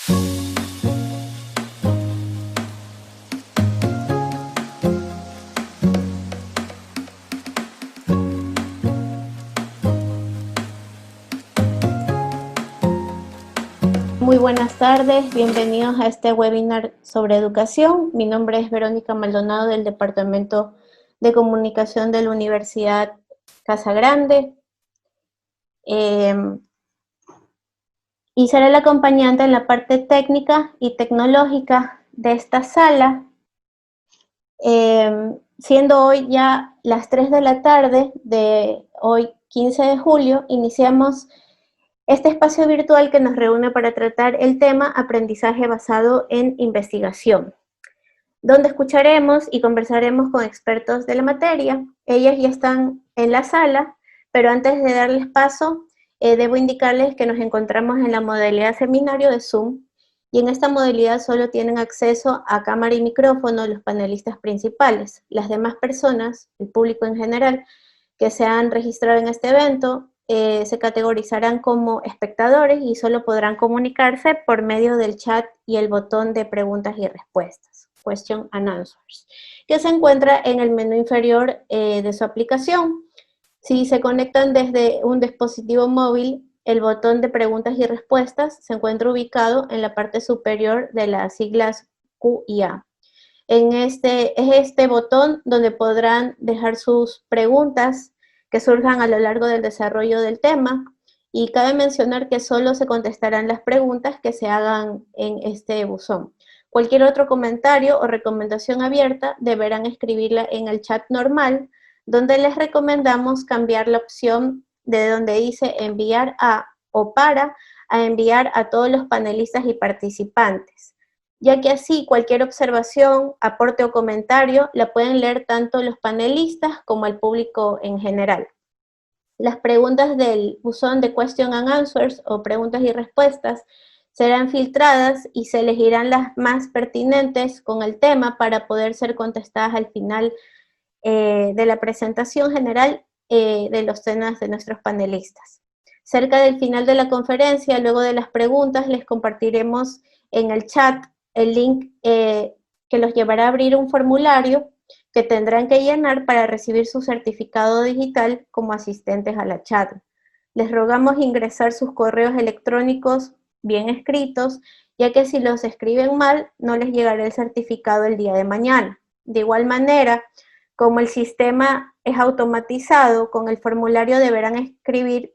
Muy buenas tardes, bienvenidos a este webinar sobre educación. Mi nombre es Verónica Maldonado del Departamento de Comunicación de la Universidad Casa Grande. Y seré la acompañante en la parte técnica y tecnológica de esta sala. Siendo hoy ya las 3 de la tarde de hoy, 15 de julio, iniciamos este espacio virtual que nos reúne para tratar el tema aprendizaje basado en investigación, donde escucharemos y conversaremos con expertos de la materia. Ellas ya están en la sala, pero antes de darles paso, debo indicarles que nos encontramos en la modalidad seminario de Zoom, y en esta modalidad solo tienen acceso a cámara y micrófono los panelistas principales. Las demás personas, el público en general, que se han registrado en este evento, se categorizarán como espectadores y solo podrán comunicarse por medio del chat y el botón de preguntas y respuestas, Question and Answers, que se encuentra en el menú inferior de su aplicación. Si se conectan desde un dispositivo móvil, el botón de preguntas y respuestas se encuentra ubicado en la parte superior de las siglas Q y A. Es este botón donde podrán dejar sus preguntas que surjan a lo largo del desarrollo del tema, y cabe mencionar que solo se contestarán las preguntas que se hagan en este buzón. Cualquier otro comentario o recomendación abierta deberán escribirla en el chat normal, donde les recomendamos cambiar la opción de donde dice enviar a o para a enviar a todos los panelistas y participantes, ya que así cualquier observación, aporte o comentario la pueden leer tanto los panelistas como el público en general. Las preguntas del buzón de Question and Answers o preguntas y respuestas serán filtradas y se elegirán las más pertinentes con el tema para poder ser contestadas al final de la presentación general de los temas de nuestros panelistas. Cerca del final de la conferencia, luego de las preguntas, les compartiremos en el chat el link que los llevará a abrir un formulario que tendrán que llenar para recibir su certificado digital como asistentes a la charla. Les rogamos ingresar sus correos electrónicos bien escritos, ya que si los escriben mal, no les llegará el certificado el día de mañana. De igual manera, como el sistema es automatizado, con el formulario deberán escribir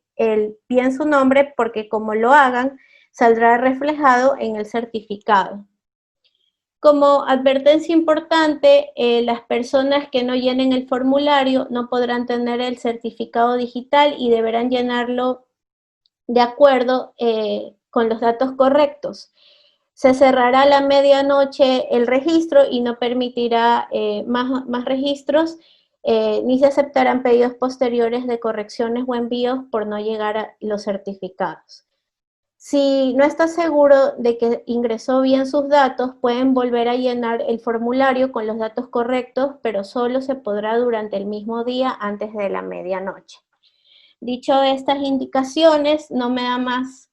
bien su nombre, porque como lo hagan, saldrá reflejado en el certificado. Como advertencia importante, las personas que no llenen el formulario no podrán tener el certificado digital y deberán llenarlo de acuerdo con los datos correctos. Se cerrará a la medianoche el registro y no permitirá más registros, ni se aceptarán pedidos posteriores de correcciones o envíos por no llegar a los certificados. Si no está seguro de que ingresó bien sus datos, pueden volver a llenar el formulario con los datos correctos, pero solo se podrá durante el mismo día antes de la medianoche. Dicho estas indicaciones, no me da más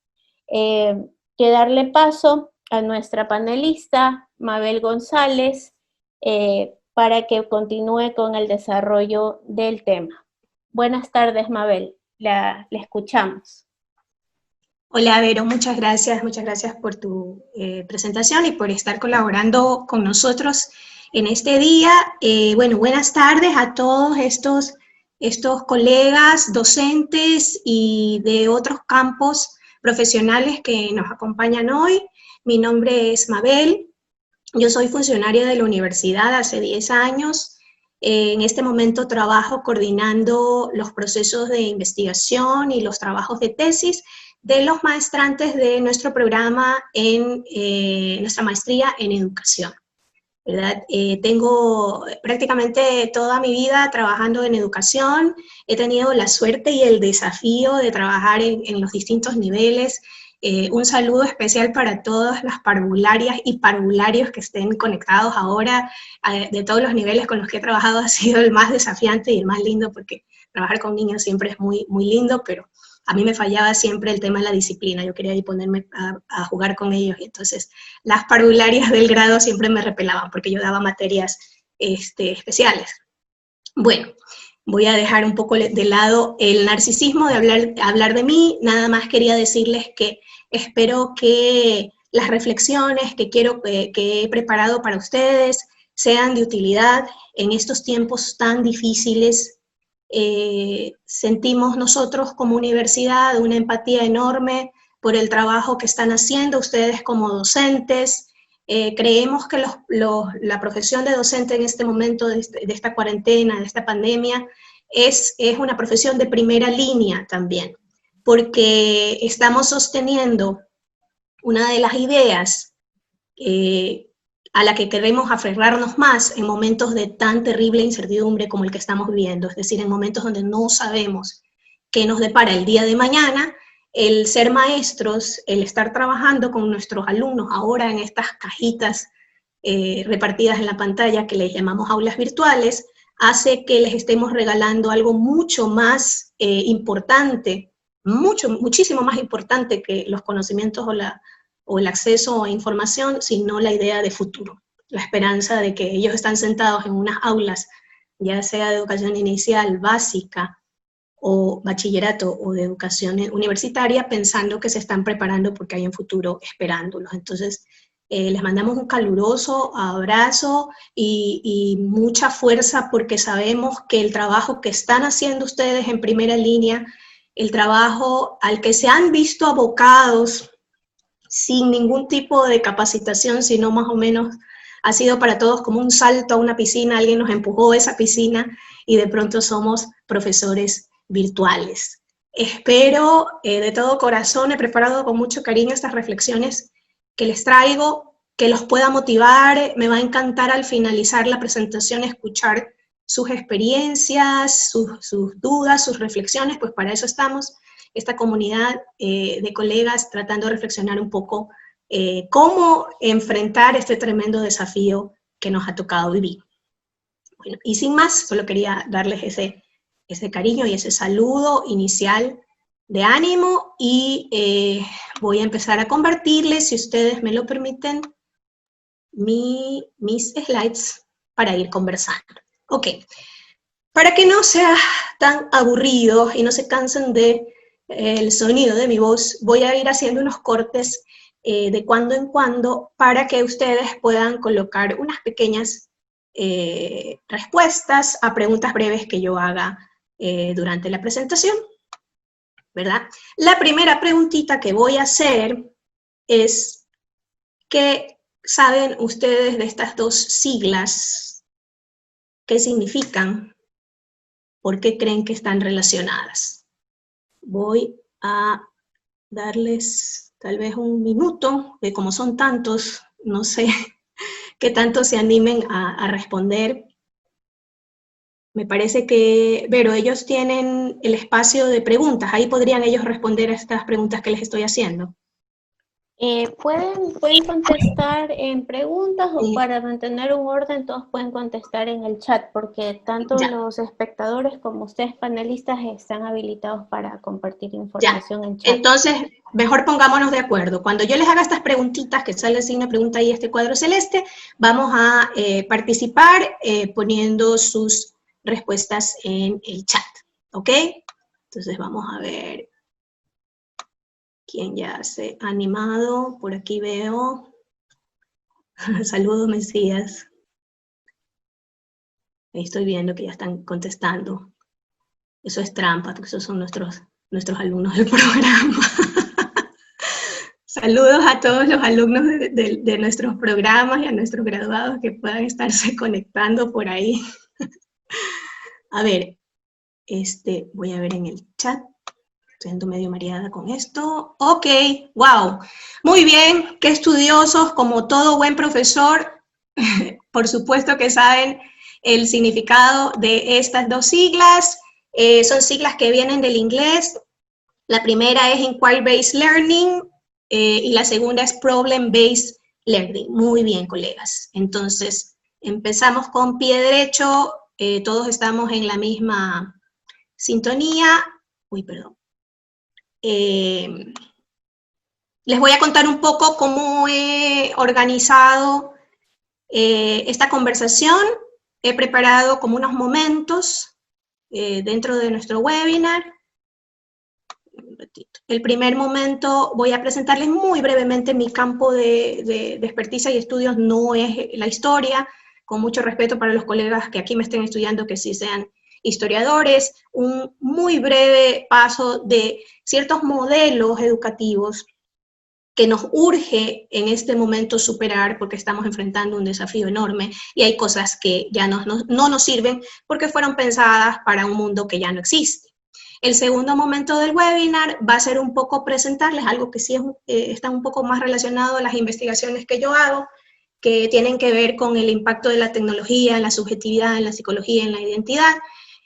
que darle paso a nuestra panelista, Mabel González, para que continúe con el desarrollo del tema. Buenas tardes, Mabel, la escuchamos. Hola, Vero, muchas gracias por tu presentación y por estar colaborando con nosotros en este día. Bueno, buenas tardes a todos estos colegas, docentes y de otros campos profesionales que nos acompañan hoy. Mi nombre es Mabel, yo soy funcionaria de la universidad hace 10 años. En este momento trabajo coordinando los procesos de investigación y los trabajos de tesis de los maestrantes de nuestro programa en nuestra maestría en educación, ¿verdad? Tengo prácticamente toda mi vida trabajando en educación. He tenido la suerte y el desafío de trabajar en los distintos niveles. Un saludo especial para todas las parvularias y parvularios que estén conectados ahora. De todos los niveles con los que he trabajado ha sido el más desafiante y el más lindo, porque trabajar con niños siempre es muy, muy lindo, pero a mí me fallaba siempre el tema de la disciplina, yo quería ahí ponerme a jugar con ellos, y entonces las parvularias del grado siempre me repelaban, porque yo daba materias especiales. Bueno, voy a dejar un poco de lado el narcisismo de hablar de mí, nada más quería decirles que espero que las reflexiones que he preparado para ustedes sean de utilidad en estos tiempos tan difíciles. Sentimos nosotros como universidad una empatía enorme por el trabajo que están haciendo ustedes como docentes. Creemos que la profesión de docente en este momento de esta cuarentena, de esta pandemia, es una profesión de primera línea también, porque estamos sosteniendo una de las ideas a la que queremos aferrarnos más en momentos de tan terrible incertidumbre como el que estamos viviendo, es decir, en momentos donde no sabemos qué nos depara el día de mañana. El ser maestros, el estar trabajando con nuestros alumnos ahora en estas cajitas repartidas en la pantalla que les llamamos aulas virtuales, hace que les estemos regalando algo mucho más importante, muchísimo más importante que los conocimientos o el acceso a información, sino la idea de futuro, la esperanza de que ellos están sentados en unas aulas, ya sea de educación inicial, básica, o bachillerato, o de educación universitaria, pensando que se están preparando porque hay un futuro esperándolos. Entonces, les mandamos un caluroso abrazo y mucha fuerza, porque sabemos que el trabajo que están haciendo ustedes en primera línea, el trabajo al que se han visto abocados sin ningún tipo de capacitación, sino más o menos ha sido para todos como un salto a una piscina, alguien nos empujó a esa piscina y de pronto somos profesores virtuales. Espero de todo corazón, he preparado con mucho cariño estas reflexiones que les traigo, que los pueda motivar. Me va a encantar al finalizar la presentación escuchar sus experiencias, sus dudas, sus reflexiones, pues para eso estamos, esta comunidad de colegas tratando de reflexionar un poco cómo enfrentar este tremendo desafío que nos ha tocado vivir. Bueno, y sin más, solo quería darles ese cariño y ese saludo inicial de ánimo, y voy a empezar a compartirles, si ustedes me lo permiten, mis slides para ir conversando. Ok, para que no sea tan aburrido y no se cansen del sonido de mi voz, voy a ir haciendo unos cortes de cuando en cuando para que ustedes puedan colocar unas pequeñas respuestas a preguntas breves que yo haga durante la presentación, ¿verdad? La primera preguntita que voy a hacer es, ¿qué saben ustedes de estas dos siglas? ¿Qué significan? ¿Por qué creen que están relacionadas? Voy a darles tal vez un minuto, que como son tantos, no sé qué tanto se animen a responder. Me parece que, Vero, ellos tienen el espacio de preguntas, ahí podrían ellos responder a estas preguntas que les estoy haciendo. Pueden contestar en preguntas, o para mantener un orden todos pueden contestar en el chat, porque tanto los espectadores como ustedes panelistas están habilitados para compartir información en chat. Entonces, mejor pongámonos de acuerdo. Cuando yo les haga estas preguntitas, que sale el signo de pregunta y este cuadro celeste, vamos a participar poniendo sus respuestas en el chat, ¿ok? Entonces vamos a ver quién ya se ha animado. Por aquí veo. Saludos, Mesías. Ahí estoy viendo que ya están contestando. Eso es trampa, porque esos son nuestros alumnos del programa. Saludos a todos los alumnos de nuestros programas y a nuestros graduados que puedan estarse conectando por ahí. A ver, voy a ver en el chat. Estoy siendo medio mareada con esto. Ok, wow. Muy bien, qué estudiosos, como todo buen profesor. Por supuesto que saben el significado de estas dos siglas. Son siglas que vienen del inglés. La primera es Inquiry-Based Learning y la segunda es Problem-Based Learning. Muy bien, colegas. Entonces, empezamos con pie derecho. Todos estamos en la misma sintonía. Uy, perdón. les voy a contar un poco cómo he organizado esta conversación. He preparado como unos momentos dentro de nuestro webinar. El primer momento voy a presentarles muy brevemente mi campo de experticia y estudios, no es la historia, con mucho respeto para los colegas que aquí me estén estudiando que sí sean historiadores, un muy breve paso de ciertos modelos educativos que nos urge en este momento superar porque estamos enfrentando un desafío enorme y hay cosas que ya no nos sirven porque fueron pensadas para un mundo que ya no existe. El segundo momento del webinar va a ser un poco presentarles algo que sí está un poco más relacionado a las investigaciones que yo hago, que tienen que ver con el impacto de la tecnología en la subjetividad, en la psicología, en la identidad,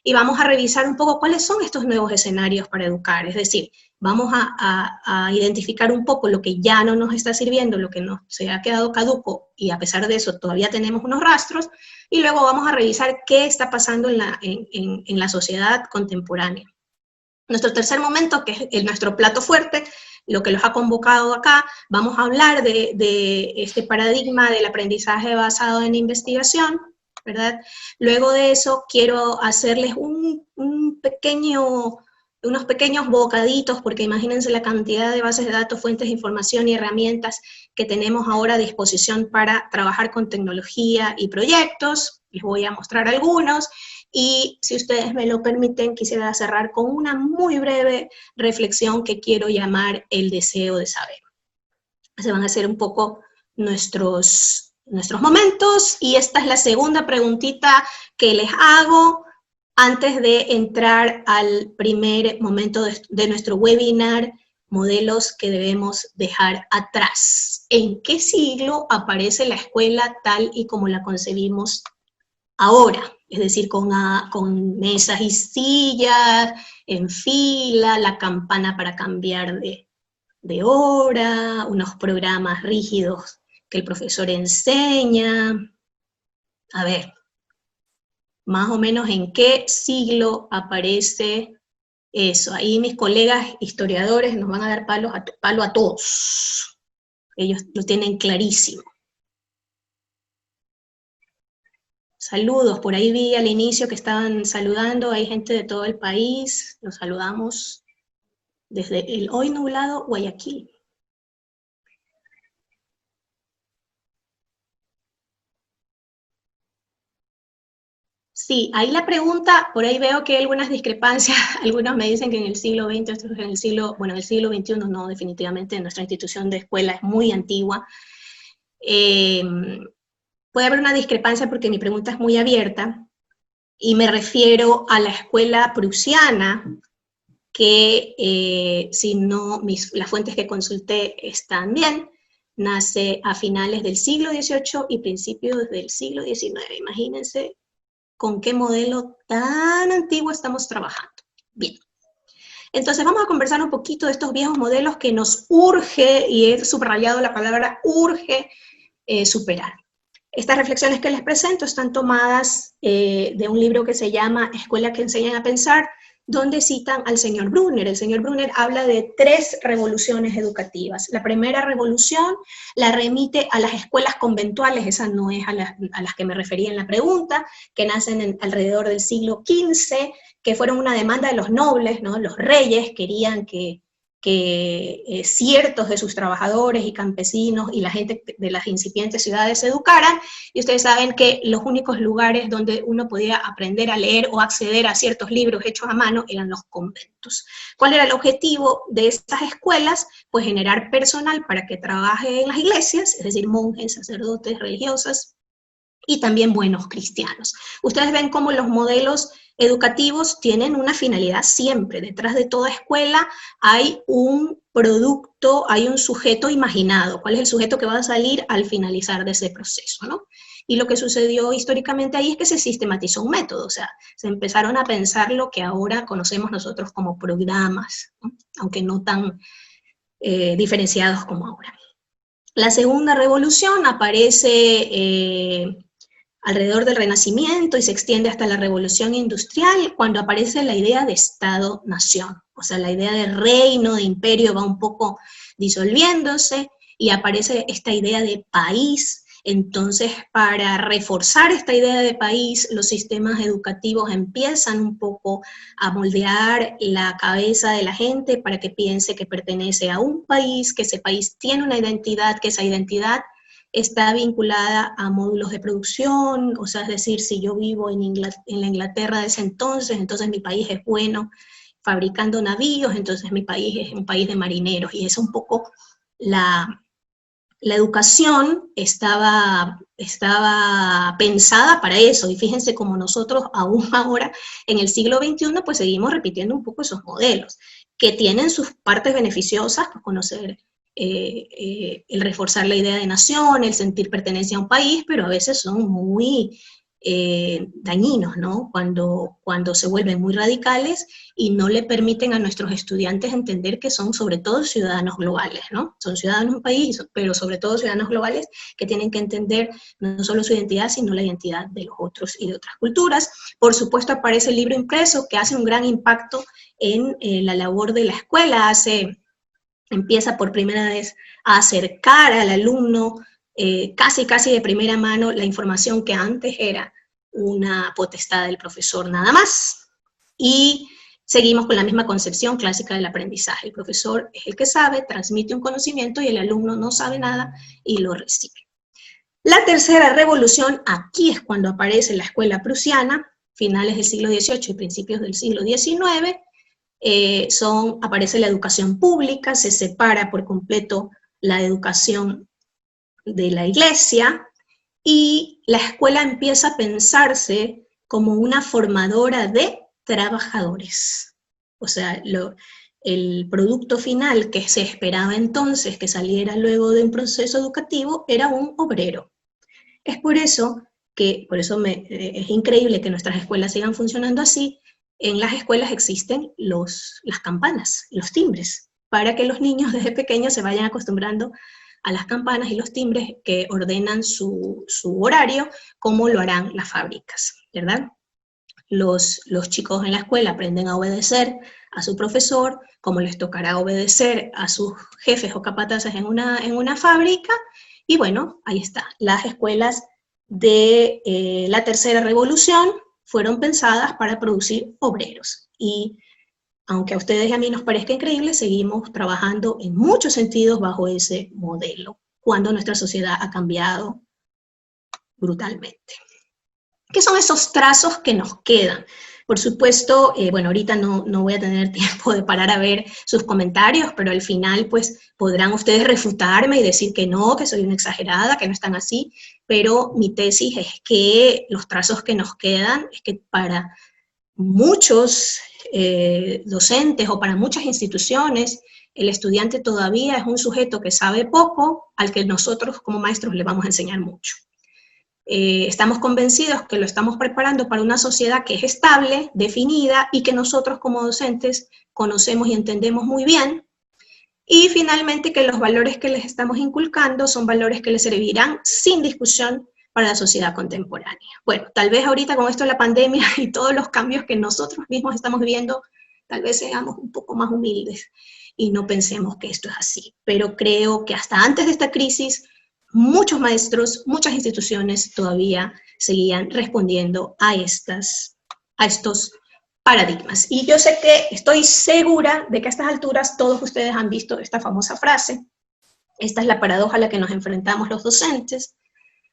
y vamos a revisar un poco cuáles son estos nuevos escenarios para educar, es decir, vamos a identificar un poco lo que ya no nos está sirviendo, lo que nos se ha quedado caduco, y a pesar de eso todavía tenemos unos rastros, y luego vamos a revisar qué está pasando en la sociedad contemporánea. Nuestro tercer momento, que es nuestro plato fuerte, lo que los ha convocado acá, vamos a hablar de este paradigma del aprendizaje basado en investigación, ¿verdad? Luego de eso quiero hacerles unos pequeños bocaditos, porque imagínense la cantidad de bases de datos, fuentes de información y herramientas que tenemos ahora a disposición para trabajar con tecnología y proyectos. Les voy a mostrar algunos. Y si ustedes me lo permiten, quisiera cerrar con una muy breve reflexión que quiero llamar el deseo de saber. Se van a hacer un poco nuestros momentos, y esta es la segunda preguntita que les hago antes de entrar al primer momento de nuestro webinar, modelos que debemos dejar atrás. ¿En qué siglo aparece la escuela tal y como la concebimos ahora? Es decir, con mesas y sillas, en fila, la campana para cambiar de hora, unos programas rígidos que el profesor enseña. A ver, más o menos en qué siglo aparece eso. Ahí mis colegas historiadores nos van a dar palo a todos. Ellos lo tienen clarísimo. Saludos, por ahí vi al inicio que estaban saludando, hay gente de todo el país, los saludamos desde el hoy nublado Guayaquil. Sí, ahí la pregunta, por ahí veo que hay algunas discrepancias, algunos me dicen que en el siglo XX, otros en el siglo XXI no, definitivamente nuestra institución de escuela es muy antigua. Puede haber una discrepancia porque mi pregunta es muy abierta, y me refiero a la escuela prusiana, que si no, las fuentes que consulté están bien, nace a finales del siglo XVIII y principios del siglo XIX. Imagínense con qué modelo tan antiguo estamos trabajando. Bien. Entonces vamos a conversar un poquito de estos viejos modelos que nos urge, y he subrayado la palabra urge, superar. Estas reflexiones que les presento están tomadas de un libro que se llama Escuelas que enseñan a pensar, donde citan al señor Brunner. El señor Brunner habla de 3 revoluciones educativas. La primera revolución la remite a las escuelas conventuales, esa no es a las que me refería en la pregunta, que nacen alrededor del siglo XV, que fueron una demanda de los nobles, ¿no? Los reyes querían que ciertos de sus trabajadores y campesinos y la gente de las incipientes ciudades se educaran, y ustedes saben que los únicos lugares donde uno podía aprender a leer o acceder a ciertos libros hechos a mano eran los conventos. ¿Cuál era el objetivo de estas escuelas? Pues generar personal para que trabaje en las iglesias, es decir, monjes, sacerdotes, religiosas, y también buenos cristianos. Ustedes ven cómo los modelos educativos tienen una finalidad siempre. Detrás de toda escuela hay un producto, hay un sujeto imaginado. ¿Cuál es el sujeto que va a salir al finalizar de ese proceso, ¿no? Y lo que sucedió históricamente ahí es que se sistematizó un método, o sea, se empezaron a pensar lo que ahora conocemos nosotros como programas, ¿no? Aunque no tan diferenciados como ahora. La segunda revolución aparece alrededor del Renacimiento y se extiende hasta la Revolución Industrial, cuando aparece la idea de Estado-Nación. O sea, la idea de reino, de imperio va un poco disolviéndose y aparece esta idea de país. Entonces, para reforzar esta idea de país, los sistemas educativos empiezan un poco a moldear la cabeza de la gente para que piense que pertenece a un país, que ese país tiene una identidad, que esa identidad está vinculada a módulos de producción, o sea, es decir, si yo vivo en la Inglaterra de ese entonces mi país es bueno fabricando navíos, entonces mi país es un país de marineros, y es un poco la educación estaba pensada para eso, y fíjense cómo nosotros aún ahora, en el siglo XXI, pues seguimos repitiendo un poco esos modelos, que tienen sus partes beneficiosas, pues conocer, el reforzar la idea de nación, el sentir pertenencia a un país, pero a veces son muy dañinos, ¿no? Cuando se vuelven muy radicales y no le permiten a nuestros estudiantes entender que son sobre todo ciudadanos globales, ¿no? Son ciudadanos de un país, pero sobre todo ciudadanos globales que tienen que entender no solo su identidad, sino la identidad de los otros y de otras culturas. Por supuesto, aparece el libro impreso, que hace un gran impacto en la labor de la escuela, empieza por primera vez a acercar al alumno casi de primera mano la información que antes era una potestad del profesor nada más. Y seguimos con la misma concepción clásica del aprendizaje. El profesor es el que sabe, transmite un conocimiento y el alumno no sabe nada y lo recibe. La tercera revolución, aquí es cuando aparece la escuela prusiana, finales del siglo XVIII y principios del siglo XIX, aparece la educación pública, se separa por completo la educación de la iglesia, y la escuela empieza a pensarse como una formadora de trabajadores. O sea, el producto final que se esperaba entonces que saliera luego de un proceso educativo era un obrero. Es por eso es increíble que nuestras escuelas sigan funcionando así. En las escuelas existen las campanas, los timbres, para que los niños desde pequeños se vayan acostumbrando a las campanas y los timbres que ordenan su horario, como lo harán las fábricas, ¿verdad? Los chicos en la escuela aprenden a obedecer a su profesor, como les tocará obedecer a sus jefes o capataces en una fábrica, y bueno, ahí está. Las escuelas de la tercera revolución fueron pensadas para producir obreros, y aunque a ustedes y a mí nos parezca increíble, seguimos trabajando en muchos sentidos bajo ese modelo, cuando nuestra sociedad ha cambiado brutalmente. ¿Qué son esos trazos que nos quedan? Por supuesto, bueno, ahorita no voy a tener tiempo de parar a ver sus comentarios, pero al final pues podrán ustedes refutarme y decir que no, que soy una exagerada, que no están así, pero mi tesis es que los trazos que nos quedan es que para muchos docentes o para muchas instituciones, el estudiante todavía es un sujeto que sabe poco, al que nosotros como maestros le vamos a enseñar mucho. Estamos convencidos que lo estamos preparando para una sociedad que es estable, definida, y que nosotros como docentes conocemos y entendemos muy bien, y finalmente que los valores que les estamos inculcando son valores que les servirán sin discusión para la sociedad contemporánea. Bueno, tal vez ahorita con esto de la pandemia y todos los cambios que nosotros mismos estamos viviendo, tal vez seamos un poco más humildes y no pensemos que esto es así. Pero creo que hasta antes de esta crisis, muchos maestros, muchas instituciones todavía seguían respondiendo a estos paradigmas. Y yo sé que, estoy segura de que a estas alturas todos ustedes han visto esta famosa frase. Esta es la paradoja a la que nos enfrentamos los docentes.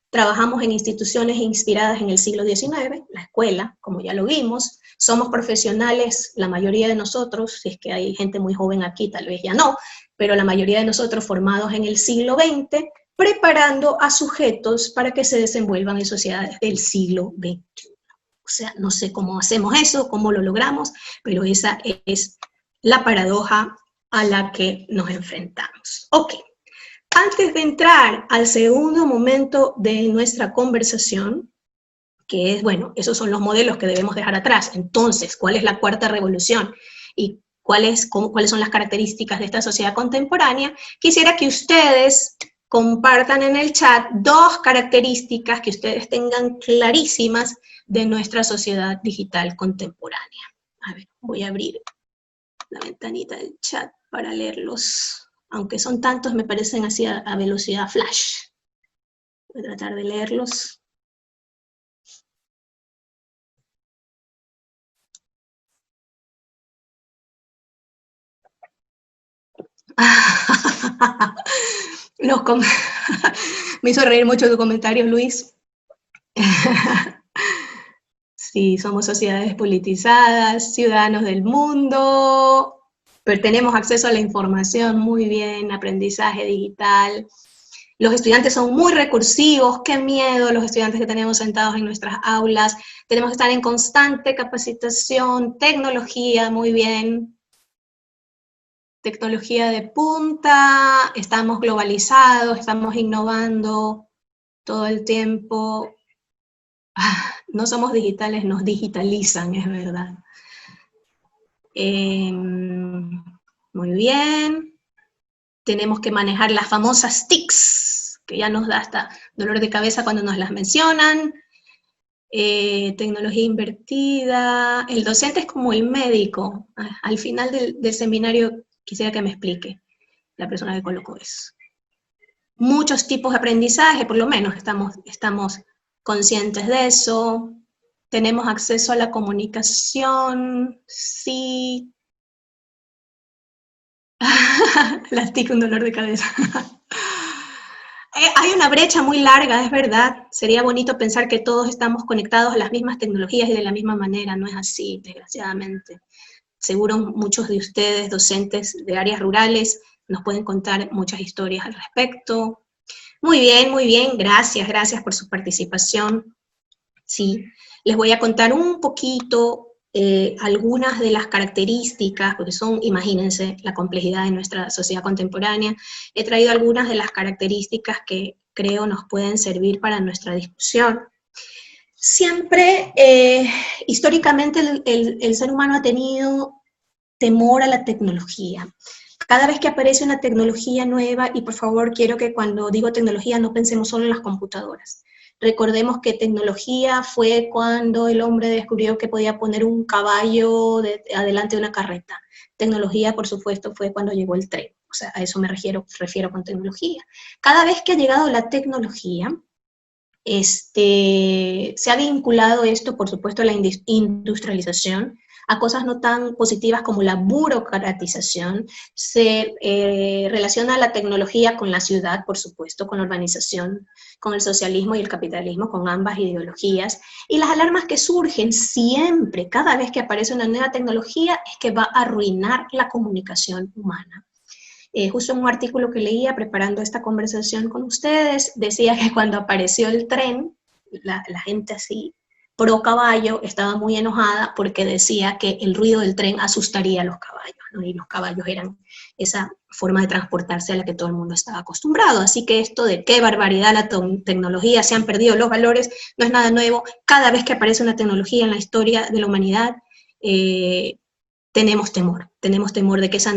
Trabajamos en instituciones inspiradas en el siglo XIX, la escuela, como ya lo vimos. Somos profesionales, la mayoría de nosotros, si es que hay gente muy joven aquí, tal vez ya no, pero la mayoría de nosotros formados en el siglo XX, preparando a sujetos para que se desenvuelvan en sociedades del siglo XXI. O sea, no sé cómo hacemos eso, cómo lo logramos, pero esa es la paradoja a la que nos enfrentamos. Ok. Antes de entrar al segundo momento de nuestra conversación, que es, bueno, esos son los modelos que debemos dejar atrás. Entonces, ¿cuál es la cuarta revolución? ¿Y cuáles son las características de esta sociedad contemporánea? Quisiera que ustedes compartan en el chat 2 características que ustedes tengan clarísimas de nuestra sociedad digital contemporánea. A ver, voy a abrir la ventanita del chat para leerlos. Aunque son tantos, me parecen así a velocidad flash. Voy a tratar de leerlos. Me hizo reír mucho tu comentario, Luis. Sí, somos sociedades politizadas, ciudadanos del mundo, pero tenemos acceso a la información muy bien, aprendizaje digital. Los estudiantes son muy recursivos, qué miedo los estudiantes que tenemos sentados en nuestras aulas. Tenemos que estar en constante capacitación, tecnología, muy bien. Tecnología de punta, estamos globalizados, estamos innovando todo el tiempo. No somos digitales, nos digitalizan, es verdad. Muy bien. Tenemos que manejar las famosas TICs, que ya nos da hasta dolor de cabeza cuando nos las mencionan. Tecnología invertida. El docente es como el médico. Al final del seminario quisiera que me explique la persona que colocó eso. Muchos tipos de aprendizaje, por lo menos estamos conscientes de eso. Tenemos acceso a la comunicación, sí. Las TIC, un dolor de cabeza. Hay una brecha muy larga, es verdad. Sería bonito pensar que todos estamos conectados a las mismas tecnologías y de la misma manera. No es así, desgraciadamente. Seguro muchos de ustedes, docentes de áreas rurales, nos pueden contar muchas historias al respecto. Muy bien, gracias por su participación. Sí, les voy a contar un poquito algunas de las características, porque son, imagínense, la complejidad de nuestra sociedad contemporánea. He traído algunas de las características que creo nos pueden servir para nuestra discusión. Siempre, históricamente, el ser humano ha tenido temor a la tecnología. Cada vez que aparece una tecnología nueva, y por favor quiero que cuando digo tecnología no pensemos solo en las computadoras. Recordemos que tecnología fue cuando el hombre descubrió que podía poner un caballo adelante de una carreta. Tecnología, por supuesto, fue cuando llegó el tren. O sea, a eso me refiero con tecnología. Cada vez que ha llegado la tecnología, se ha vinculado esto, por supuesto, a la industrialización, a cosas no tan positivas como la burocratización. Se relaciona la tecnología con la ciudad, por supuesto, con la urbanización, con el socialismo y el capitalismo, con ambas ideologías. Y las alarmas que surgen siempre, cada vez que aparece una nueva tecnología, es que va a arruinar la comunicación humana. Justo en un artículo que leía preparando esta conversación con ustedes, decía que cuando apareció el tren, la gente así, pro caballo, estaba muy enojada porque decía que el ruido del tren asustaría a los caballos, ¿no? Y los caballos eran esa forma de transportarse a la que todo el mundo estaba acostumbrado. Así que esto de qué barbaridad la tecnología, se han perdido los valores, no es nada nuevo. Cada vez que aparece una tecnología en la historia de la humanidad, tenemos temor de que esa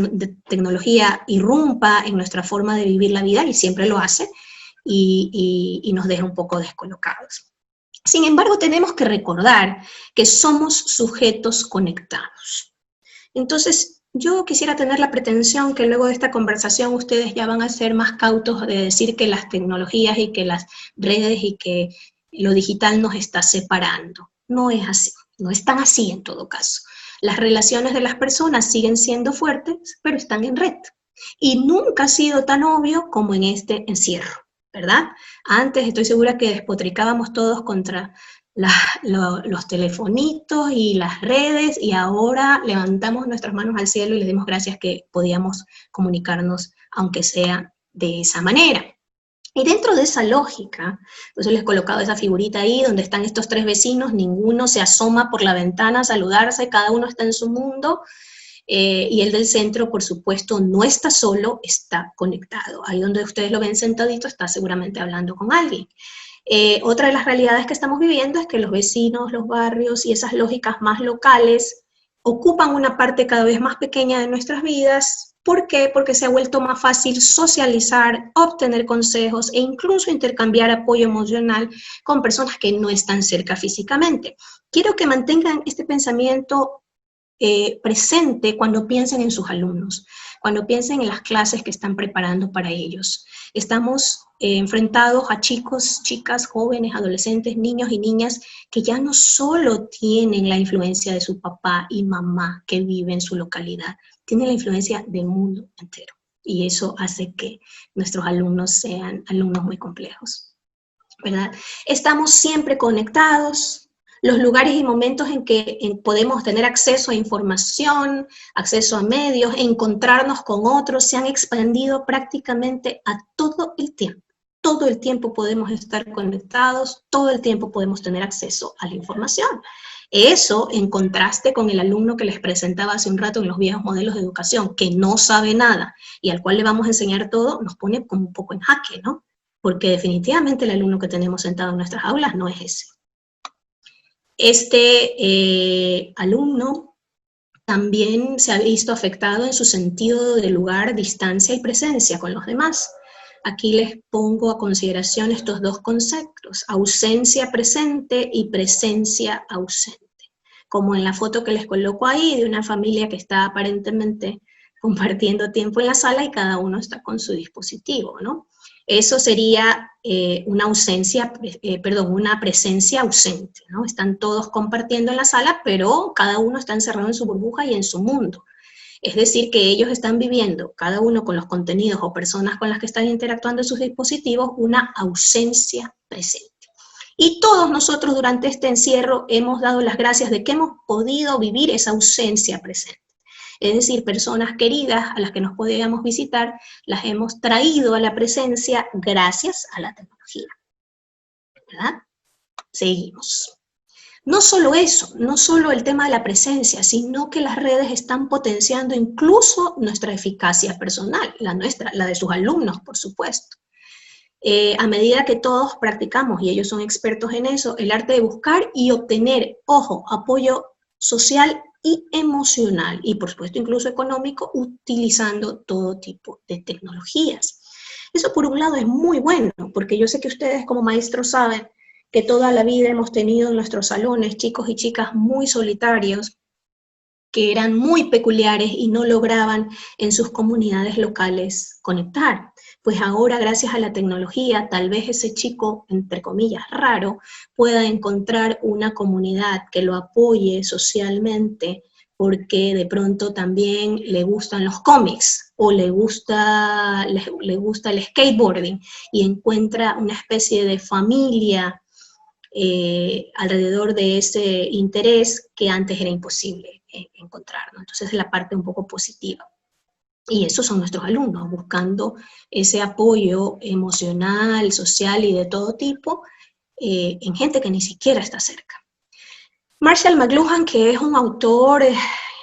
tecnología irrumpa en nuestra forma de vivir la vida, y siempre lo hace, y nos deja un poco descolocados. Sin embargo, tenemos que recordar que somos sujetos conectados. Entonces, yo quisiera tener la pretensión que luego de esta conversación ustedes ya van a ser más cautos de decir que las tecnologías y que las redes y que lo digital nos está separando. No es así, no es tan así en todo caso. Las relaciones de las personas siguen siendo fuertes, pero están en red. Y nunca ha sido tan obvio como en este encierro, ¿verdad? Antes estoy segura que despotricábamos todos contra los telefonitos y las redes, y ahora levantamos nuestras manos al cielo y le damos gracias que podíamos comunicarnos, aunque sea de esa manera. Y dentro de esa lógica, pues yo les he colocado esa figurita ahí, donde están estos 3 vecinos, ninguno se asoma por la ventana a saludarse, cada uno está en su mundo, y el del centro, por supuesto, no está solo, está conectado. Ahí donde ustedes lo ven sentadito, está seguramente hablando con alguien. Otra de las realidades que estamos viviendo es que los vecinos, los barrios y esas lógicas más locales ocupan una parte cada vez más pequeña de nuestras vidas, ¿Por qué? Porque se ha vuelto más fácil socializar, obtener consejos e incluso intercambiar apoyo emocional con personas que no están cerca físicamente. Quiero que mantengan este pensamiento presente cuando piensen en sus alumnos, cuando piensen en las clases que están preparando para ellos. Estamos enfrentados a chicos, chicas, jóvenes, adolescentes, niños y niñas que ya no solo tienen la influencia de su papá y mamá que vive en su localidad, tienen la influencia del mundo entero. Y eso hace que nuestros alumnos sean alumnos muy complejos, ¿verdad? Estamos siempre conectados. Los lugares y momentos en que podemos tener acceso a información, acceso a medios, encontrarnos con otros, se han expandido prácticamente a todo el tiempo. Todo el tiempo podemos estar conectados, todo el tiempo podemos tener acceso a la información. Eso, en contraste con el alumno que les presentaba hace un rato en los viejos modelos de educación, que no sabe nada y al cual le vamos a enseñar todo, nos pone como un poco en jaque, ¿no? Porque definitivamente el alumno que tenemos sentado en nuestras aulas no es ese. Este alumno también se ha visto afectado en su sentido de lugar, distancia y presencia con los demás. Aquí les pongo a consideración estos dos conceptos, ausencia presente y presencia ausente. Como en la foto que les coloco ahí de una familia que está aparentemente compartiendo tiempo en la sala y cada uno está con su dispositivo, ¿no? Eso sería una presencia ausente, ¿no? Están todos compartiendo en la sala, pero cada uno está encerrado en su burbuja y en su mundo. Es decir, que ellos están viviendo, cada uno con los contenidos o personas con las que están interactuando en sus dispositivos, una ausencia presente. Y todos nosotros durante este encierro hemos dado las gracias de que hemos podido vivir esa ausencia presente. Es decir, personas queridas a las que nos podíamos visitar, las hemos traído a la presencia gracias a la tecnología, ¿verdad? Seguimos. No solo eso, no solo el tema de la presencia, sino que las redes están potenciando incluso nuestra eficacia personal, la nuestra, la de sus alumnos, por supuesto. A medida que todos practicamos, y ellos son expertos en eso, el arte de buscar y obtener, ojo, apoyo social y emocional, y por supuesto incluso económico, utilizando todo tipo de tecnologías. Eso por un lado es muy bueno, porque yo sé que ustedes como maestros saben que toda la vida hemos tenido en nuestros salones chicos y chicas muy solitarios, que eran muy peculiares y no lograban en sus comunidades locales conectar. Pues ahora, gracias a la tecnología, tal vez ese chico, entre comillas, raro, pueda encontrar una comunidad que lo apoye socialmente, porque de pronto también le gustan los cómics, o le gusta el skateboarding, y encuentra una especie de familia alrededor de ese interés que antes era imposible encontrar, ¿no? Entonces es la parte un poco positiva. Y esos son nuestros alumnos, buscando ese apoyo emocional, social y de todo tipo en gente que ni siquiera está cerca. Marshall McLuhan, que es un autor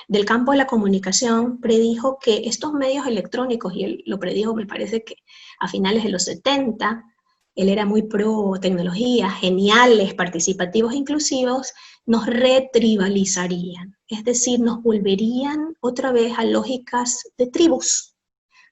del campo de la comunicación, predijo que estos medios electrónicos, y él lo predijo me parece que a finales de los 70, él era muy pro tecnología, geniales, participativos, inclusivos, nos retribalizarían, es decir, nos volverían otra vez a lógicas de tribus.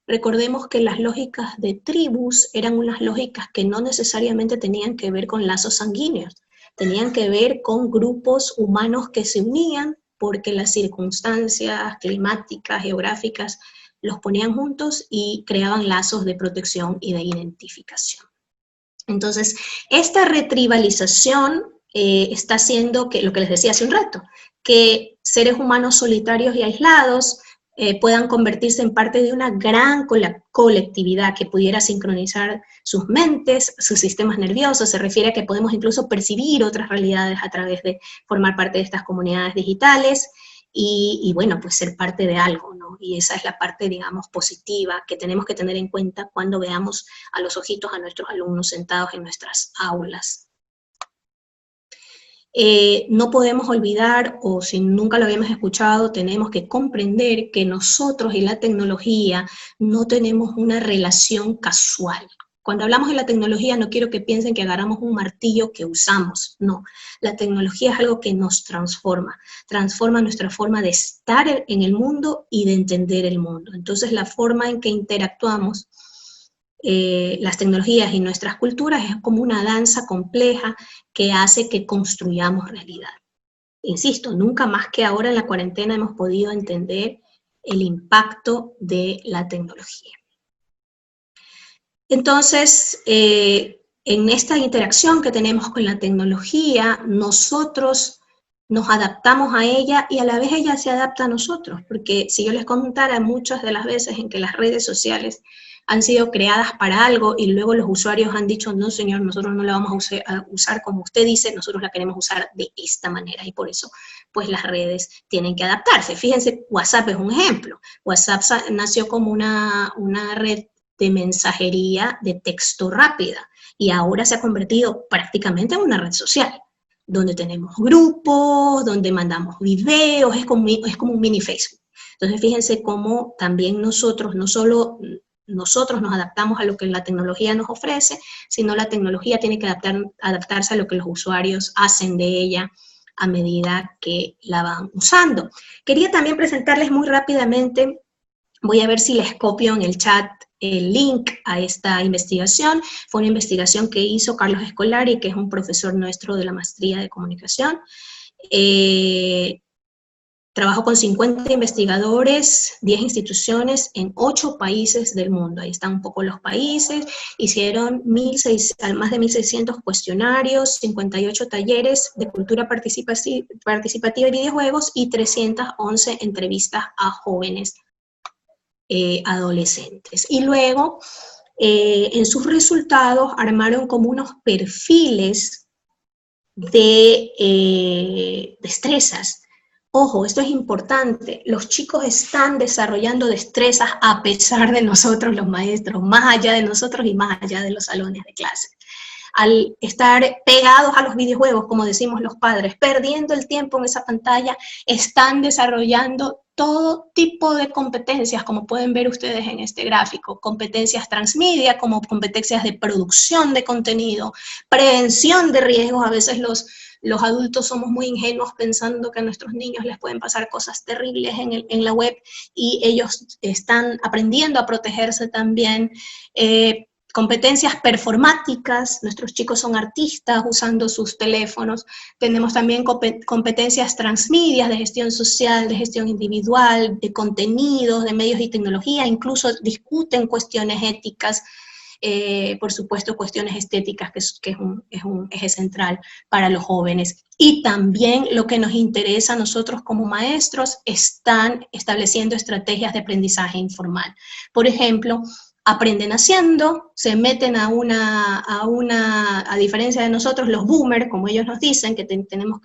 Recordemos que las lógicas de tribus eran unas lógicas que no necesariamente tenían que ver con lazos sanguíneos, tenían que ver con grupos humanos que se unían porque las circunstancias climáticas, geográficas, los ponían juntos y creaban lazos de protección y de identificación. Entonces, esta retribalización está haciendo que, lo que les decía hace un rato, que seres humanos solitarios y aislados puedan convertirse en parte de una gran colectividad que pudiera sincronizar sus mentes, sus sistemas nerviosos. Se refiere a que podemos incluso percibir otras realidades a través de formar parte de estas comunidades digitales y bueno, pues ser parte de algo, ¿no? Y esa es la parte, digamos, positiva que tenemos que tener en cuenta cuando veamos a los ojitos a nuestros alumnos sentados en nuestras aulas. No podemos olvidar, o si nunca lo habíamos escuchado, tenemos que comprender que nosotros y la tecnología no tenemos una relación casual Cuando hablamos de la tecnología, no quiero que piensen que agarramos un martillo que usamos, no. La tecnología es algo que nos transforma nuestra forma de estar en el mundo y de entender el mundo. Entonces, la forma en que interactuamos las tecnologías y nuestras culturas es como una danza compleja que hace que construyamos realidad. Insisto, nunca más que ahora en la cuarentena hemos podido entender el impacto de la tecnología. Entonces, en esta interacción que tenemos con la tecnología, nosotros nos adaptamos a ella y a la vez ella se adapta a nosotros, porque si yo les contara muchas de las veces en que las redes sociales han sido creadas para algo y luego los usuarios han dicho, no señor, nosotros no la vamos a usar como usted dice, nosotros la queremos usar de esta manera, y por eso pues las redes tienen que adaptarse. Fíjense, WhatsApp es un ejemplo. WhatsApp nació como una red de mensajería de texto rápida, y ahora se ha convertido prácticamente en una red social, donde tenemos grupos, donde mandamos videos, es como un mini Facebook. Entonces fíjense cómo también nosotros, no solo nosotros nos adaptamos a lo que la tecnología nos ofrece, sino la tecnología tiene que adaptarse a lo que los usuarios hacen de ella a medida que la van usando. Quería también presentarles muy rápidamente, voy a ver si les copio en el chat el link a esta investigación. Fue una investigación que hizo Carlos Escolari, que es un profesor nuestro de la maestría de comunicación. Trabajó con 50 investigadores, 10 instituciones en 8 países del mundo. Ahí están un poco los países. Hicieron más de 1.600 cuestionarios, 58 talleres de cultura participativa y videojuegos y 311 entrevistas a jóvenes adolescentes. Y luego, en sus resultados, armaron como unos perfiles de destrezas. Ojo, esto es importante, los chicos están desarrollando destrezas a pesar de nosotros los maestros, más allá de nosotros y más allá de los salones de clase. Al estar pegados a los videojuegos, como decimos los padres, perdiendo el tiempo en esa pantalla, están desarrollando todo tipo de competencias, como pueden ver ustedes en este gráfico, competencias transmedia, como competencias de producción de contenido, prevención de riesgos. A veces los adultos somos muy ingenuos pensando que a nuestros niños les pueden pasar cosas terribles en la web, y ellos están aprendiendo a protegerse también. Competencias performáticas, nuestros chicos son artistas usando sus teléfonos. Tenemos también competencias transmedias de gestión social, de gestión individual, de contenidos, de medios y tecnología, incluso discuten cuestiones éticas, por supuesto cuestiones estéticas, que es un eje central para los jóvenes. Y también lo que nos interesa a nosotros como maestros, están estableciendo estrategias de aprendizaje informal. Por ejemplo, aprenden haciendo, se meten a diferencia de nosotros, los boomers, como ellos nos dicen, que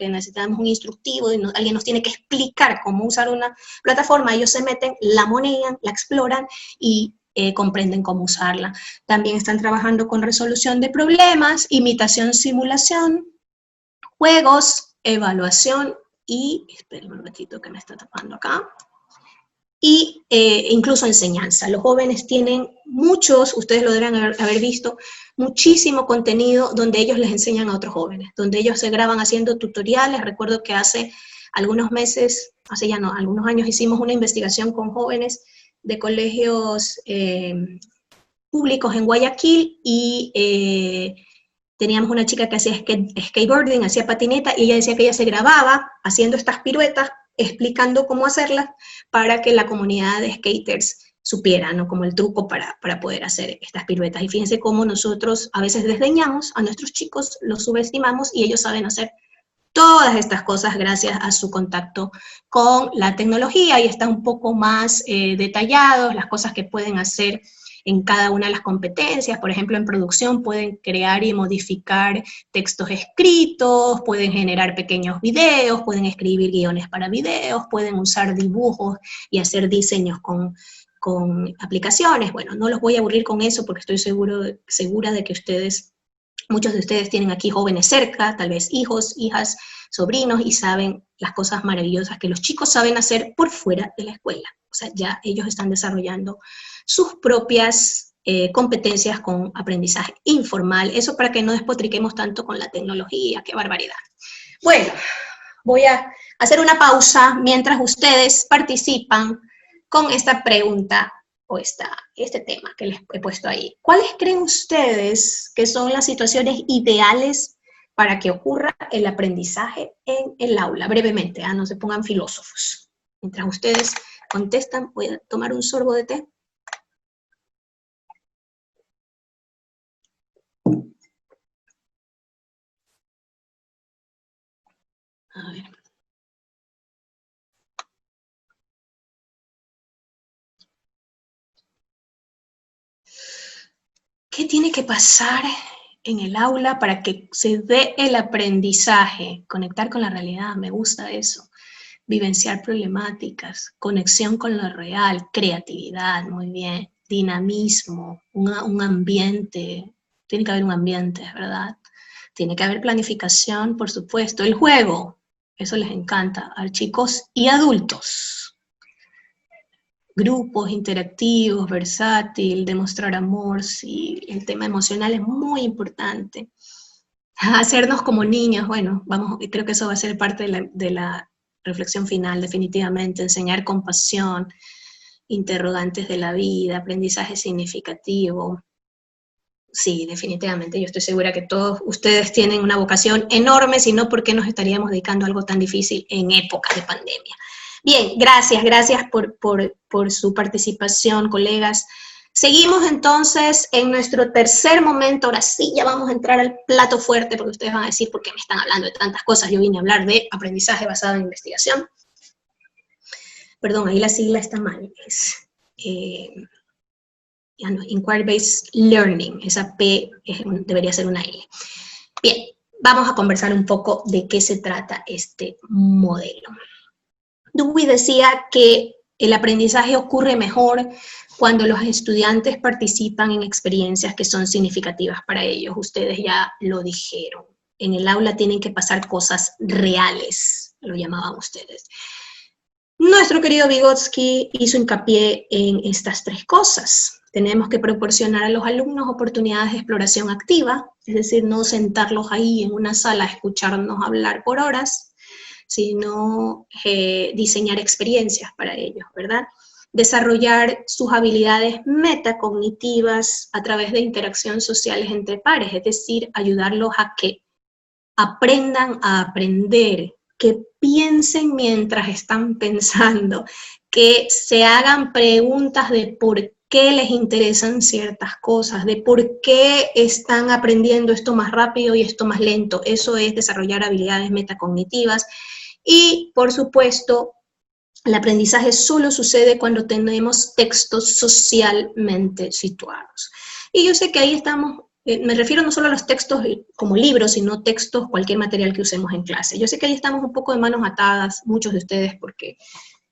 necesitamos un instructivo, y alguien nos tiene que explicar cómo usar una plataforma. Ellos se meten, la monean, la exploran y comprenden cómo usarla. También están trabajando con resolución de problemas, imitación, simulación, juegos, evaluación y, esperen un ratito que me está tapando acá, y incluso enseñanza. Los jóvenes tienen muchos, ustedes lo deben haber visto, muchísimo contenido donde ellos les enseñan a otros jóvenes, donde ellos se graban haciendo tutoriales. Recuerdo que hace algunos meses, algunos años, hicimos una investigación con jóvenes de colegios públicos en Guayaquil, y teníamos una chica que hacía skateboarding, hacía patineta, y ella decía que ella se grababa haciendo estas piruetas, explicando cómo hacerlas para que la comunidad de skaters supiera, ¿no?, como el truco para poder hacer estas piruetas. Y fíjense cómo nosotros a veces desdeñamos a nuestros chicos, los subestimamos, y ellos saben hacer todas estas cosas gracias a su contacto con la tecnología, y está un poco más detallados las cosas que pueden hacer en cada una de las competencias. Por ejemplo, en producción pueden crear y modificar textos escritos, pueden generar pequeños videos, pueden escribir guiones para videos, pueden usar dibujos y hacer diseños con aplicaciones. Bueno, no los voy a aburrir con eso, porque estoy segura de que muchos de ustedes tienen aquí jóvenes cerca, tal vez hijos, hijas, sobrinos, y saben las cosas maravillosas que los chicos saben hacer por fuera de la escuela. O sea, ya ellos están desarrollando sus propias competencias con aprendizaje informal. Eso para que no despotriquemos tanto con la tecnología, qué barbaridad. Bueno, voy a hacer una pausa mientras ustedes participan con esta pregunta o este tema que les he puesto ahí. ¿Cuáles creen ustedes que son las situaciones ideales para que ocurra el aprendizaje en el aula? Brevemente, no se pongan filósofos. Mientras ustedes contestan, voy a tomar un sorbo de té. A ver. ¿Qué tiene que pasar en el aula para que se dé el aprendizaje? Conectar con la realidad, me gusta eso. Vivenciar problemáticas, conexión con lo real, creatividad, muy bien, dinamismo, un ambiente, tiene que haber un ambiente, ¿verdad? Tiene que haber planificación, por supuesto. El juego, eso les encanta a chicos y adultos. Grupos interactivos, versátil, demostrar amor, sí, el tema emocional es muy importante. Hacernos como niños, bueno, creo que eso va a ser parte de la reflexión final, definitivamente, enseñar compasión, interrogantes de la vida, aprendizaje significativo. Sí, definitivamente, yo estoy segura que todos ustedes tienen una vocación enorme, si no, ¿por qué nos estaríamos dedicando a algo tan difícil en época de pandemia? Bien, gracias por su participación, colegas. Seguimos entonces en nuestro tercer momento, ahora sí, ya vamos a entrar al plato fuerte, porque ustedes van a decir, ¿por qué me están hablando de tantas cosas? Yo vine a hablar de aprendizaje basado en investigación. Perdón, ahí la sigla está mal, es Inquiry-Based Learning, esa P debería ser una L. Bien, vamos a conversar un poco de qué se trata este modelo. Dewey decía que el aprendizaje ocurre mejor cuando los estudiantes participan en experiencias que son significativas para ellos. Ustedes ya lo dijeron. En el aula tienen que pasar cosas reales, lo llamaban ustedes. Nuestro querido Vygotsky hizo hincapié en estas tres cosas. Tenemos que proporcionar a los alumnos oportunidades de exploración activa, es decir, no sentarlos ahí en una sala a escucharnos hablar por horas, sino diseñar experiencias para ellos, ¿verdad? Desarrollar sus habilidades metacognitivas a través de interacciones sociales entre pares, es decir, ayudarlos a que aprendan a aprender, que piensen mientras están pensando, que se hagan preguntas de por qué les interesan ciertas cosas, de por qué están aprendiendo esto más rápido y esto más lento. Eso es desarrollar habilidades metacognitivas. Y, por supuesto, el aprendizaje solo sucede cuando tenemos textos socialmente situados. Y yo sé que ahí estamos, me refiero no solo a los textos como libros, sino textos, cualquier material que usemos en clase. Yo sé que ahí estamos un poco de manos atadas, muchos de ustedes, porque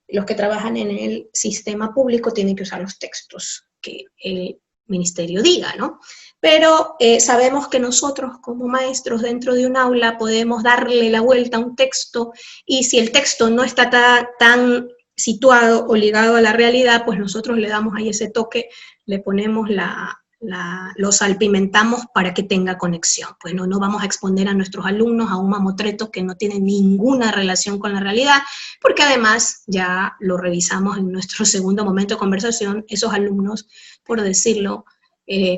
los que trabajan en el sistema público tienen que usar los textos que el ministerio diga, ¿no? Pero sabemos que nosotros como maestros dentro de un aula podemos darle la vuelta a un texto, y si el texto no está tan situado o ligado a la realidad, pues nosotros le damos ahí ese toque, le ponemos lo salpimentamos para que tenga conexión. Pues no vamos a exponer a nuestros alumnos a un mamotreto que no tiene ninguna relación con la realidad, porque además ya lo revisamos en nuestro segundo momento de conversación, esos alumnos, por decirlo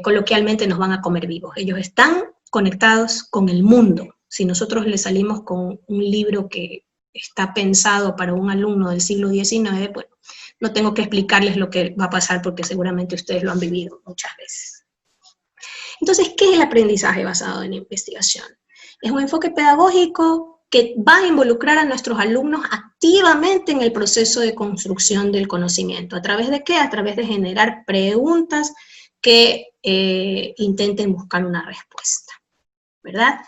coloquialmente, nos van a comer vivos. Ellos están conectados con el mundo. Si nosotros les salimos con un libro que está pensado para un alumno del siglo XIX, bueno, no tengo que explicarles lo que va a pasar porque seguramente ustedes lo han vivido muchas veces. Entonces, ¿qué es el aprendizaje basado en investigación? Es un enfoque pedagógico que va a involucrar a nuestros alumnos activamente en el proceso de construcción del conocimiento. ¿A través de qué? A través de generar preguntas que intenten buscar una respuesta, ¿verdad?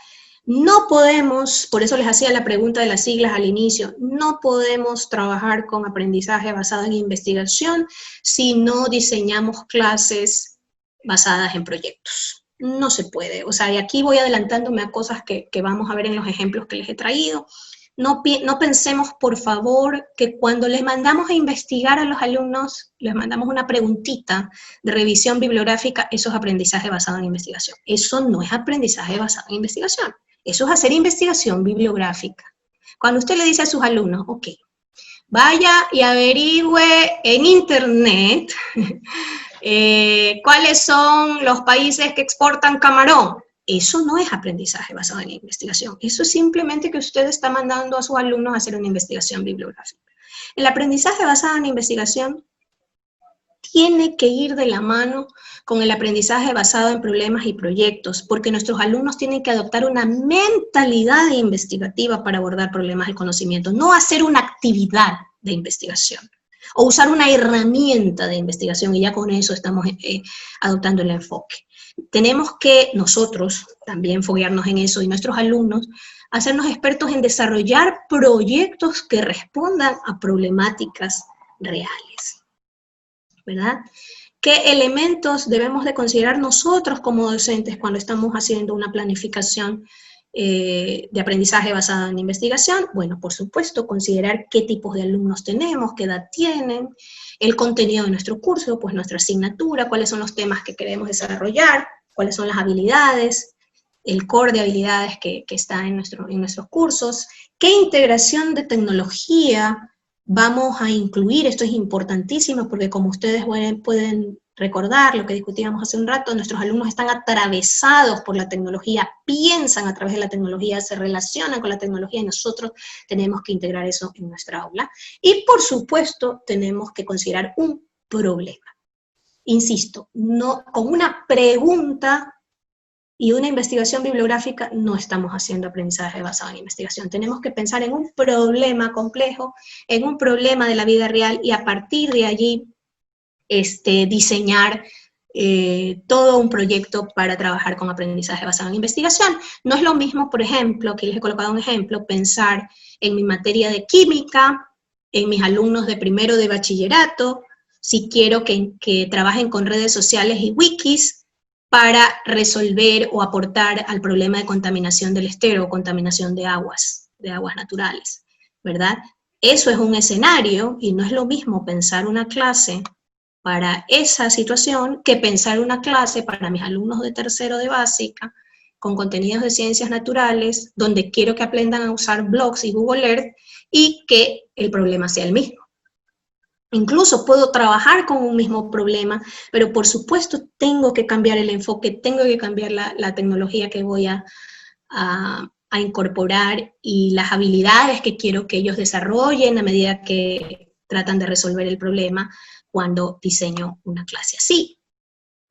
No podemos, por eso les hacía la pregunta de las siglas al inicio, no podemos trabajar con aprendizaje basado en investigación si no diseñamos clases basadas en proyectos. No se puede, o sea, y aquí voy adelantándome a cosas que vamos a ver en los ejemplos que les he traído. No pensemos, por favor, que cuando les mandamos a investigar a los alumnos, les mandamos una preguntita de revisión bibliográfica, eso es aprendizaje basado en investigación. Eso no es aprendizaje basado en investigación. Eso es hacer investigación bibliográfica. Cuando usted le dice a sus alumnos, ok, vaya y averigüe en internet cuáles son los países que exportan camarón. Eso no es aprendizaje basado en investigación. Eso es simplemente que usted está mandando a sus alumnos a hacer una investigación bibliográfica. El aprendizaje basado en investigación tiene que ir de la mano con el aprendizaje basado en problemas y proyectos, porque nuestros alumnos tienen que adoptar una mentalidad investigativa para abordar problemas de conocimiento, no hacer una actividad de investigación o usar una herramienta de investigación, y ya con eso estamos adoptando el enfoque. Tenemos que nosotros también foguearnos en eso, y nuestros alumnos hacernos expertos en desarrollar proyectos que respondan a problemáticas reales, ¿verdad? ¿Qué elementos debemos de considerar nosotros como docentes cuando estamos haciendo una planificación de aprendizaje basada en investigación? Bueno, por supuesto, considerar qué tipos de alumnos tenemos, qué edad tienen, el contenido de nuestro curso, pues nuestra asignatura, cuáles son los temas que queremos desarrollar, cuáles son las habilidades, el core de habilidades que está en nuestros cursos, qué integración de tecnología vamos a incluir. Esto es importantísimo porque, como ustedes pueden recordar lo que discutíamos hace un rato, nuestros alumnos están atravesados por la tecnología, piensan a través de la tecnología, se relacionan con la tecnología, y nosotros tenemos que integrar eso en nuestra aula. Y por supuesto tenemos que considerar un problema. Insisto, no, con una pregunta y una investigación bibliográfica no estamos haciendo aprendizaje basado en investigación. Tenemos que pensar en un problema complejo, en un problema de la vida real, y a partir de allí diseñar todo un proyecto para trabajar con aprendizaje basado en investigación. No es lo mismo, por ejemplo, aquí les he colocado un ejemplo, pensar en mi materia de química, en mis alumnos de primero de bachillerato, si quiero que trabajen con redes sociales y wikis para resolver o aportar al problema de contaminación del estero o contaminación de aguas naturales, ¿verdad? Eso es un escenario, y no es lo mismo pensar una clase para esa situación que pensar una clase para mis alumnos de tercero de básica con contenidos de ciencias naturales, donde quiero que aprendan a usar blogs y Google Earth y que el problema sea el mismo. Incluso puedo trabajar con un mismo problema, pero por supuesto tengo que cambiar el enfoque, tengo que cambiar la tecnología que voy a incorporar, y las habilidades que quiero que ellos desarrollen a medida que tratan de resolver el problema cuando diseño una clase así.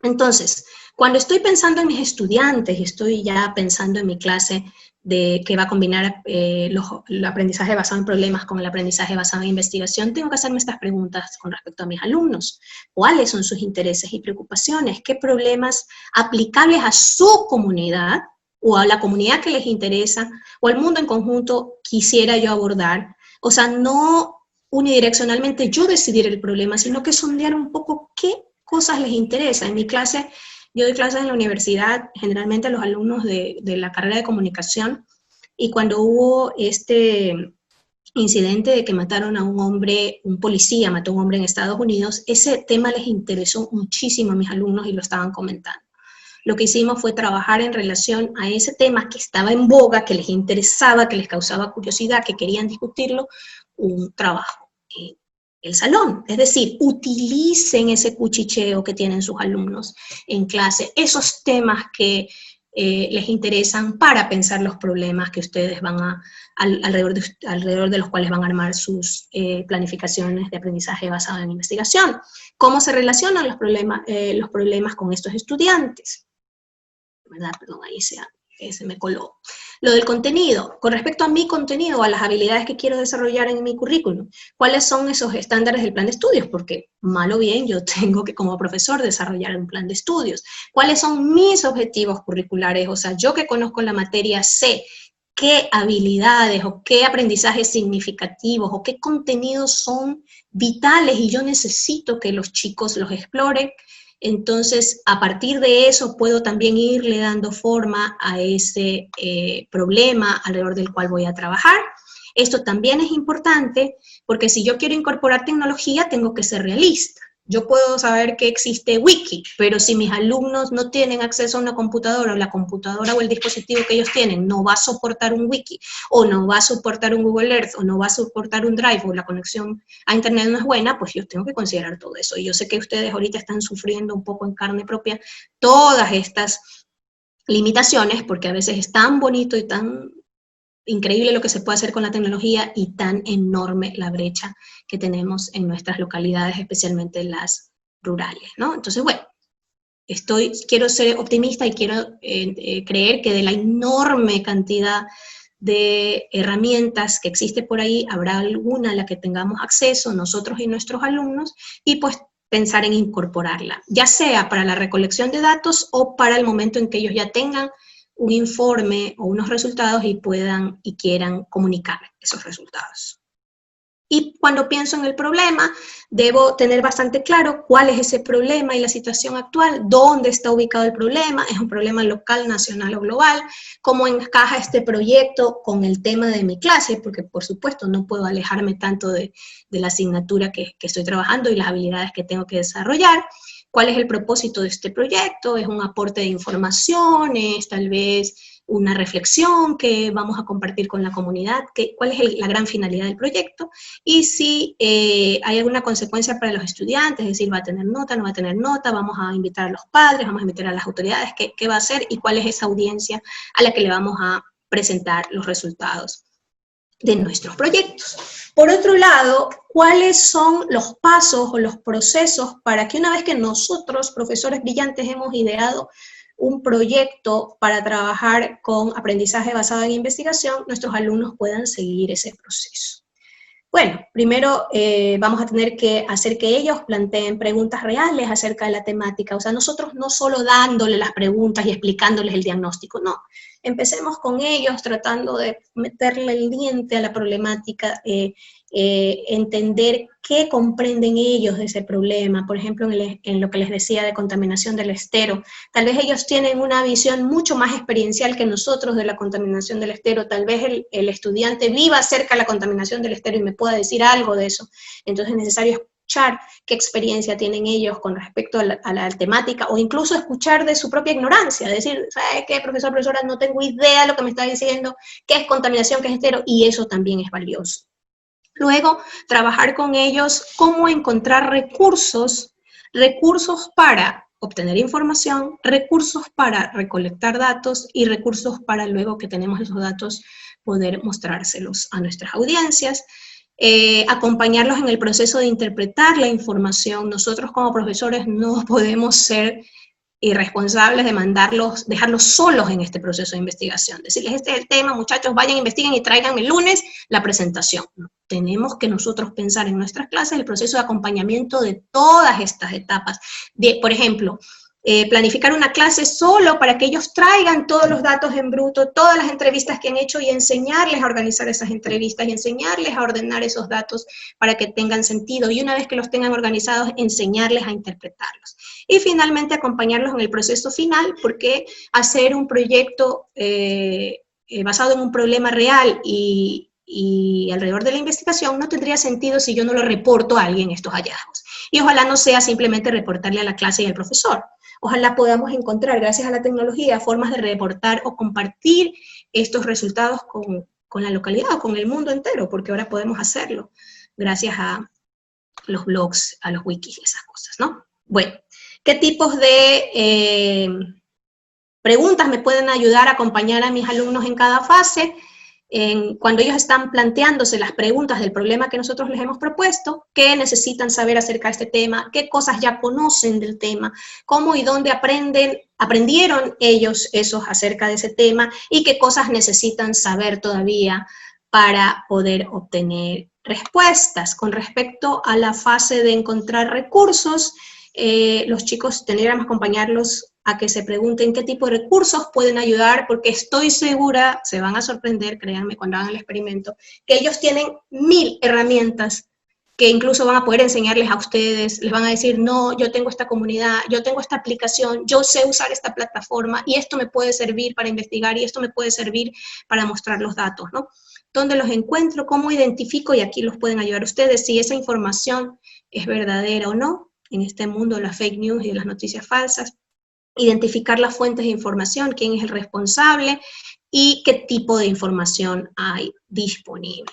Entonces, cuando estoy pensando en mis estudiantes y estoy ya pensando en mi clase que va a combinar el aprendizaje basado en problemas con el aprendizaje basado en investigación, tengo que hacerme estas preguntas con respecto a mis alumnos. ¿Cuáles son sus intereses y preocupaciones? ¿Qué problemas aplicables a su comunidad o a la comunidad que les interesa o al mundo en conjunto quisiera yo abordar? O sea, no unidireccionalmente yo decidir el problema, sino que sondear un poco qué cosas les interesa. En mi clase, yo doy clases en la universidad, generalmente a los alumnos de la carrera de comunicación, y cuando hubo este incidente de que mataron a un hombre, un policía mató a un hombre en Estados Unidos, ese tema les interesó muchísimo a mis alumnos y lo estaban comentando. Lo que hicimos fue trabajar en relación a ese tema que estaba en boga, que les interesaba, que les causaba curiosidad, que querían discutirlo, un trabajo en el salón. Es decir, utilicen ese cuchicheo que tienen sus alumnos en clase, esos temas que les interesan para pensar los problemas que ustedes van alrededor de los cuales van a armar sus planificaciones de aprendizaje basado en investigación. ¿Cómo se relacionan los problemas con estos estudiantes? ¿Verdad? Perdón, ahí se me coló. Lo del contenido, con respecto a mi contenido, a las habilidades que quiero desarrollar en mi currículum, ¿cuáles son esos estándares del plan de estudios? Porque, mal o bien, yo tengo que, como profesor, desarrollar un plan de estudios. ¿Cuáles son mis objetivos curriculares? O sea, yo que conozco la materia sé qué habilidades o qué aprendizajes significativos o qué contenidos son vitales y yo necesito que los chicos los exploren. Entonces, a partir de eso, puedo también irle dando forma a ese problema alrededor del cual voy a trabajar. Esto también es importante porque si yo quiero incorporar tecnología, tengo que ser realista. Yo puedo saber que existe Wiki, pero si mis alumnos no tienen acceso a una computadora, o la computadora o el dispositivo que ellos tienen no va a soportar un Wiki, o no va a soportar un Google Earth, o no va a soportar un Drive, o la conexión a Internet no es buena, pues yo tengo que considerar todo eso. Y yo sé que ustedes ahorita están sufriendo un poco en carne propia todas estas limitaciones, porque a veces es tan bonito y tan increíble lo que se puede hacer con la tecnología y tan enorme la brecha que tenemos en nuestras localidades, especialmente las rurales, ¿no? Entonces, bueno, quiero ser optimista y quiero creer que de la enorme cantidad de herramientas que existe por ahí, habrá alguna a la que tengamos acceso nosotros y nuestros alumnos, y pues pensar en incorporarla, ya sea para la recolección de datos o para el momento en que ellos ya tengan un informe o unos resultados y puedan y quieran comunicar esos resultados. Y cuando pienso en el problema, debo tener bastante claro cuál es ese problema y la situación actual, dónde está ubicado el problema, es un problema local, nacional o global, cómo encaja este proyecto con el tema de mi clase, porque por supuesto no puedo alejarme tanto de la asignatura que estoy trabajando y las habilidades que tengo que desarrollar. ¿Cuál es el propósito de este proyecto? ¿Es un aporte de información? ¿Es tal vez una reflexión que vamos a compartir con la comunidad? ¿Cuál es la gran finalidad del proyecto? Y si hay alguna consecuencia para los estudiantes, es decir, ¿va a tener nota, no va a tener nota? ¿Vamos a invitar a los padres? ¿Vamos a invitar a las autoridades? ¿Qué va a hacer? ¿Y cuál es esa audiencia a la que le vamos a presentar los resultados de nuestros proyectos? Por otro lado, ¿cuáles son los pasos o los procesos para que una vez que nosotros, profesores brillantes, hemos ideado un proyecto para trabajar con aprendizaje basado en investigación, nuestros alumnos puedan seguir ese proceso? Bueno, primero vamos a tener que hacer que ellos planteen preguntas reales acerca de la temática. O sea, nosotros no solo dándole las preguntas y explicándoles el diagnóstico, no. Empecemos con ellos tratando de meterle el diente a la problemática, entender qué comprenden ellos de ese problema. Por ejemplo, en lo que les decía de contaminación del estero. Tal vez ellos tienen una visión mucho más experiencial que nosotros de la contaminación del estero. Tal vez el estudiante viva cerca de la contaminación del estero y me pueda decir algo de eso. Entonces es necesario escuchar qué experiencia tienen ellos con respecto a la temática, o incluso escuchar de su propia ignorancia, decir, ¿sabes qué, profesor, profesora? No tengo idea de lo que me está diciendo, qué es contaminación, qué es estero, y eso también es valioso. Luego, trabajar con ellos cómo encontrar recursos para obtener información, recursos para recolectar datos y recursos para luego que tenemos esos datos poder mostrárselos a nuestras audiencias. Acompañarlos en el proceso de interpretar la información. Nosotros como profesores no podemos ser irresponsables de dejarlos solos en este proceso de investigación. Decirles, este es el tema, muchachos, vayan, investiguen y traigan el lunes la presentación. No, tenemos que nosotros pensar en nuestras clases el proceso de acompañamiento de todas estas etapas. Por ejemplo, planificar una clase solo para que ellos traigan todos los datos en bruto, todas las entrevistas que han hecho y enseñarles a organizar esas entrevistas y enseñarles a ordenar esos datos para que tengan sentido, y una vez que los tengan organizados, enseñarles a interpretarlos. Y finalmente acompañarlos en el proceso final, porque hacer un proyecto basado en un problema real y alrededor de la investigación no tendría sentido si yo no lo reporto a alguien estos hallazgos. Y ojalá no sea simplemente reportarle a la clase y al profesor. Ojalá podamos encontrar, gracias a la tecnología, formas de reportar o compartir estos resultados con la localidad o con el mundo entero, porque ahora podemos hacerlo gracias a los blogs, a los wikis y esas cosas, ¿no? Bueno, ¿qué tipos de preguntas me pueden ayudar a acompañar a mis alumnos en cada fase? Cuando ellos están planteándose las preguntas del problema que nosotros les hemos propuesto, qué necesitan saber acerca de este tema, qué cosas ya conocen del tema, cómo y dónde aprendieron ellos acerca de ese tema, y qué cosas necesitan saber todavía para poder obtener respuestas. Con respecto a la fase de encontrar recursos, los chicos tendríamos que acompañarlos a que se pregunten qué tipo de recursos pueden ayudar, porque estoy segura, se van a sorprender, créanme, cuando hagan el experimento, que ellos tienen 1000 herramientas que incluso van a poder enseñarles a ustedes, les van a decir, no, yo tengo esta comunidad, yo tengo esta aplicación, yo sé usar esta plataforma y esto me puede servir para investigar y esto me puede servir para mostrar los datos, ¿no? ¿Dónde los encuentro? ¿Cómo identifico? Y aquí los pueden ayudar ustedes si esa información es verdadera o no en este mundo de las fake news y de las noticias falsas. Identificar las fuentes de información, quién es el responsable y qué tipo de información hay disponible.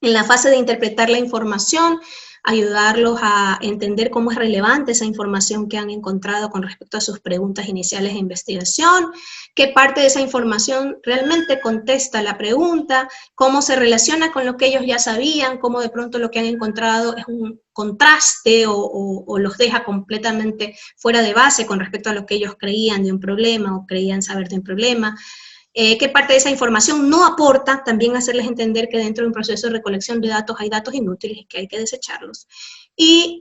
En la fase de interpretar la información, ayudarlos a entender cómo es relevante esa información que han encontrado con respecto a sus preguntas iniciales de investigación, qué parte de esa información realmente contesta la pregunta, cómo se relaciona con lo que ellos ya sabían, cómo de pronto lo que han encontrado es un contraste o los deja completamente fuera de base con respecto a lo que ellos creían de un problema o creían saber de un problema. Qué parte de esa información no aporta, también hacerles entender que dentro de un proceso de recolección de datos hay datos inútiles y que hay que desecharlos. Y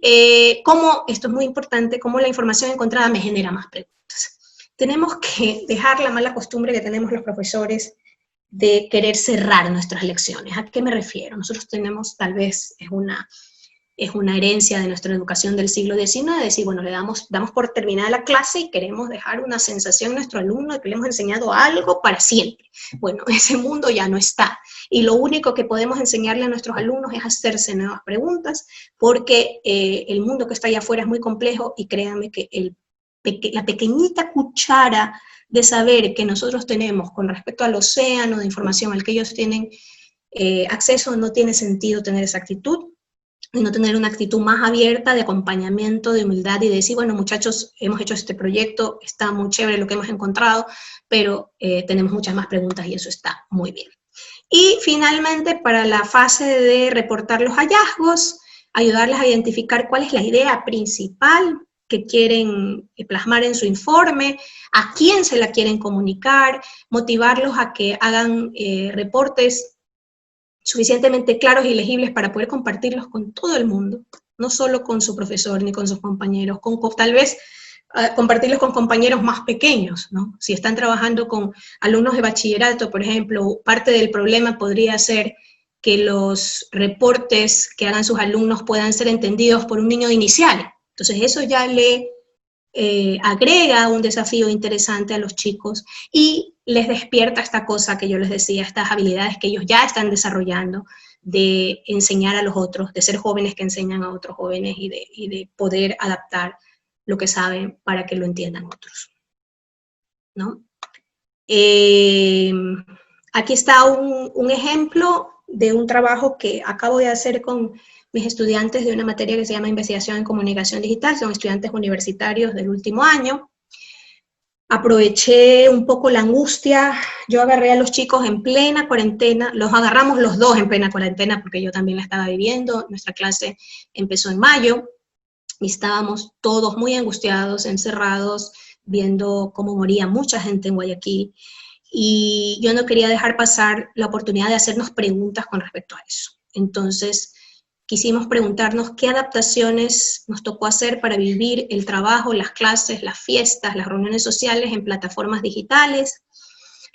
cómo, esto es muy importante, cómo la información encontrada me genera más preguntas. Tenemos que dejar la mala costumbre que tenemos los profesores de querer cerrar nuestras lecciones. ¿A qué me refiero? Nosotros tenemos, tal vez, es una herencia de nuestra educación del siglo XIX, de decir, bueno, damos por terminada la clase y queremos dejar una sensación a nuestro alumno de que le hemos enseñado algo para siempre. Bueno, ese mundo ya no está. Y lo único que podemos enseñarle a nuestros alumnos es hacerse nuevas preguntas, porque el mundo que está allá afuera es muy complejo y créanme que la pequeñita cuchara de saber que nosotros tenemos con respecto al océano de información al que ellos tienen acceso, no tiene sentido tener esa actitud, y no tener una actitud más abierta de acompañamiento, de humildad y de decir, bueno, muchachos, hemos hecho este proyecto, está muy chévere lo que hemos encontrado, pero tenemos muchas más preguntas y eso está muy bien. Y finalmente, para la fase de reportar los hallazgos, ayudarles a identificar cuál es la idea principal que quieren plasmar en su informe, a quién se la quieren comunicar, motivarlos a que hagan reportes suficientemente claros y legibles para poder compartirlos con todo el mundo, no solo con su profesor ni con sus compañeros, tal vez compartirlos con compañeros más pequeños, ¿no? Si están trabajando con alumnos de bachillerato, por ejemplo, parte del problema podría ser que los reportes que hagan sus alumnos puedan ser entendidos por un niño de inicial. Entonces eso ya le agrega un desafío interesante a los chicos y les despierta esta cosa que yo les decía, estas habilidades que ellos ya están desarrollando de enseñar a los otros, de ser jóvenes que enseñan a otros jóvenes y de poder adaptar lo que saben para que lo entiendan otros, ¿no? Aquí está un ejemplo de un trabajo que acabo de hacer con mis estudiantes de una materia que se llama Investigación en Comunicación Digital, son estudiantes universitarios del último año. Aproveché un poco la angustia, yo agarré a los chicos en plena cuarentena, los agarramos los dos en plena cuarentena porque yo también la estaba viviendo, nuestra clase empezó en mayo, y estábamos todos muy angustiados, encerrados, viendo cómo moría mucha gente en Guayaquil, y yo no quería dejar pasar la oportunidad de hacernos preguntas con respecto a eso. Entonces, quisimos preguntarnos qué adaptaciones nos tocó hacer para vivir el trabajo, las clases, las fiestas, las reuniones sociales en plataformas digitales.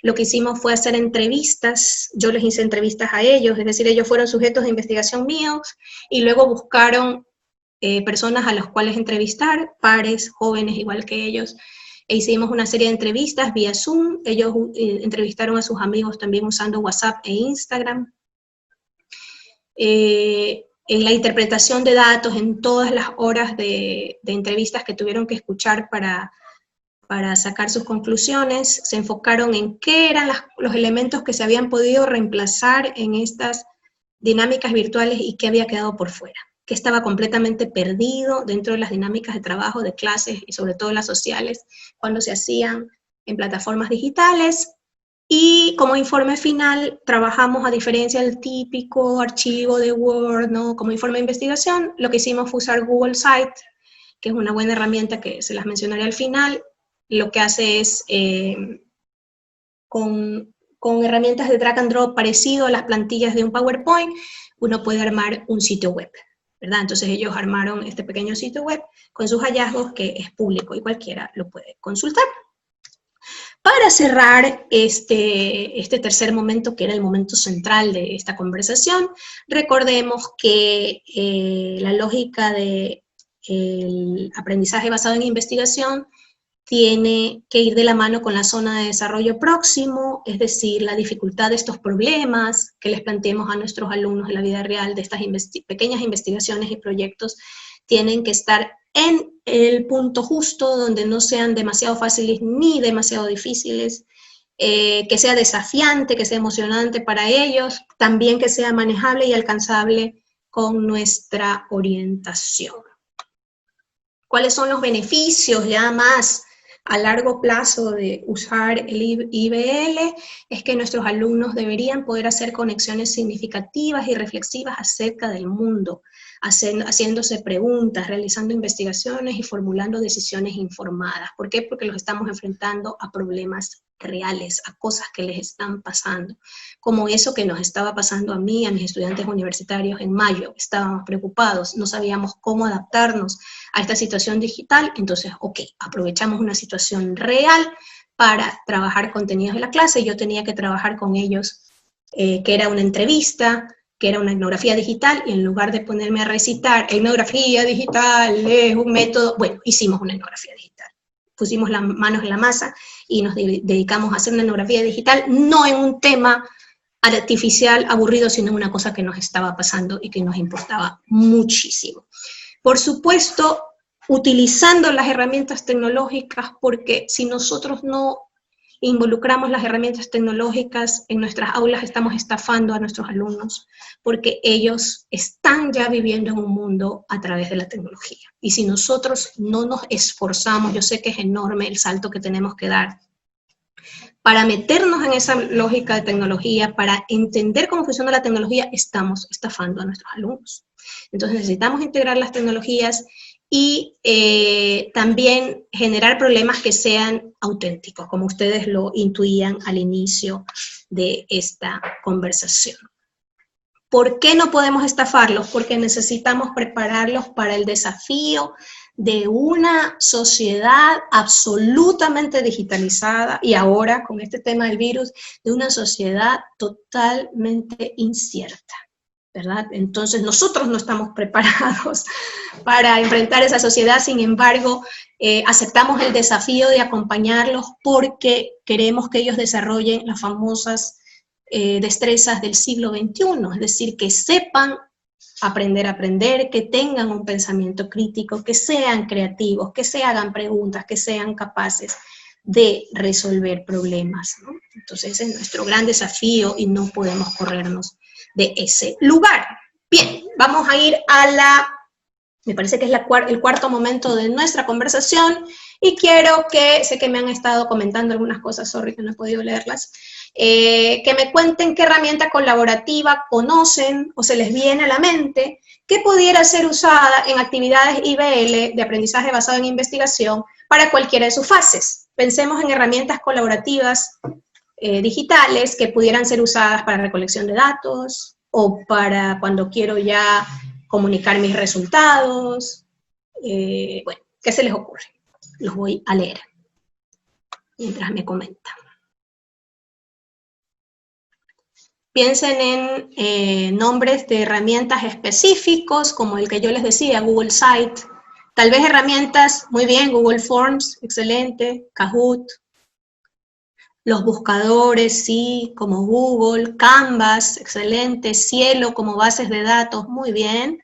Lo que hicimos fue hacer entrevistas, yo les hice entrevistas a ellos, es decir, ellos fueron sujetos de investigación míos, y luego buscaron personas a las cuales entrevistar, pares, jóvenes igual que ellos, e hicimos una serie de entrevistas vía Zoom, ellos entrevistaron a sus amigos también usando WhatsApp e Instagram. En la interpretación de datos, en todas las horas de entrevistas que tuvieron que escuchar para sacar sus conclusiones, se enfocaron en qué eran los elementos que se habían podido reemplazar en estas dinámicas virtuales y qué había quedado por fuera, que estaba completamente perdido dentro de las dinámicas de trabajo, de clases y sobre todo las sociales, cuando se hacían en plataformas digitales. Y como informe final, trabajamos a diferencia del típico archivo de Word, ¿no? Como informe de investigación, lo que hicimos fue usar Google Site, que es una buena herramienta que se las mencionaré al final. Lo que hace es, con herramientas de drag and drop parecido a las plantillas de un PowerPoint, uno puede armar un sitio web, ¿verdad? Entonces ellos armaron este pequeño sitio web con sus hallazgos que es público y cualquiera lo puede consultar. Para cerrar este tercer momento, que era el momento central de esta conversación, recordemos que la lógica del aprendizaje basado en investigación tiene que ir de la mano con la zona de desarrollo próximo, es decir, la dificultad de estos problemas que les planteemos a nuestros alumnos en la vida real, de estas pequeñas investigaciones y proyectos, tienen que estar en el punto justo, donde no sean demasiado fáciles ni demasiado difíciles, que sea desafiante, que sea emocionante para ellos, también que sea manejable y alcanzable con nuestra orientación. ¿Cuáles son los beneficios ya más a largo plazo de usar el IBL? Es que nuestros alumnos deberían poder hacer conexiones significativas y reflexivas acerca del mundo, haciéndose preguntas, realizando investigaciones y formulando decisiones informadas. ¿Por qué? Porque los estamos enfrentando a problemas reales, a cosas que les están pasando, como eso que nos estaba pasando a mí, a mis estudiantes universitarios en mayo. Estábamos preocupados, no sabíamos cómo adaptarnos a esta situación digital, entonces, ok, aprovechamos una situación real para trabajar contenidos de la clase. Yo tenía que trabajar con ellos, que era una entrevista, que era una etnografía digital, y en lugar de ponerme a recitar, etnografía digital es un método, bueno, hicimos una etnografía digital. Pusimos las manos en la masa y nos dedicamos a hacer una etnografía digital, no en un tema artificial, aburrido, sino en una cosa que nos estaba pasando y que nos importaba muchísimo. Por supuesto, utilizando las herramientas tecnológicas, porque si nosotros no involucramos las herramientas tecnológicas en nuestras aulas, estamos estafando a nuestros alumnos, porque ellos están ya viviendo en un mundo a través de la tecnología. Y si nosotros no nos esforzamos, yo sé que es enorme el salto que tenemos que dar para meternos en esa lógica de tecnología, para entender cómo funciona la tecnología, estamos estafando a nuestros alumnos. Entonces necesitamos integrar las tecnologías y también generar problemas que sean auténticos, como ustedes lo intuían al inicio de esta conversación. ¿Por qué no podemos estafarlos? Porque necesitamos prepararlos para el desafío de una sociedad absolutamente digitalizada, y ahora con este tema del virus, de una sociedad totalmente incierta, ¿verdad? Entonces nosotros no estamos preparados para enfrentar esa sociedad. Sin embargo, aceptamos el desafío de acompañarlos porque queremos que ellos desarrollen las famosas destrezas del siglo XXI, es decir, que sepan aprender a aprender, que tengan un pensamiento crítico, que sean creativos, que se hagan preguntas, que sean capaces de resolver problemas, ¿no? Entonces ese es nuestro gran desafío y no podemos corrernos de ese lugar. Bien, vamos a ir a me parece que es el cuarto momento de nuestra conversación, y quiero sé que me han estado comentando algunas cosas, sorry que no he podido leerlas, que me cuenten qué herramienta colaborativa conocen o se les viene a la mente que pudiera ser usada en actividades IBL de aprendizaje basado en investigación para cualquiera de sus fases. Pensemos en herramientas colaborativas digitales que pudieran ser usadas para recolección de datos o para cuando quiero ya comunicar mis resultados. Bueno, ¿qué se les ocurre? Los voy a leer mientras me comentan. Piensen en nombres de herramientas específicos, como el que yo les decía, Google Site. Tal vez herramientas, muy bien, Google Forms, excelente, Kahoot. Los buscadores, sí, como Google, Canvas, excelente, Cielo como bases de datos, muy bien.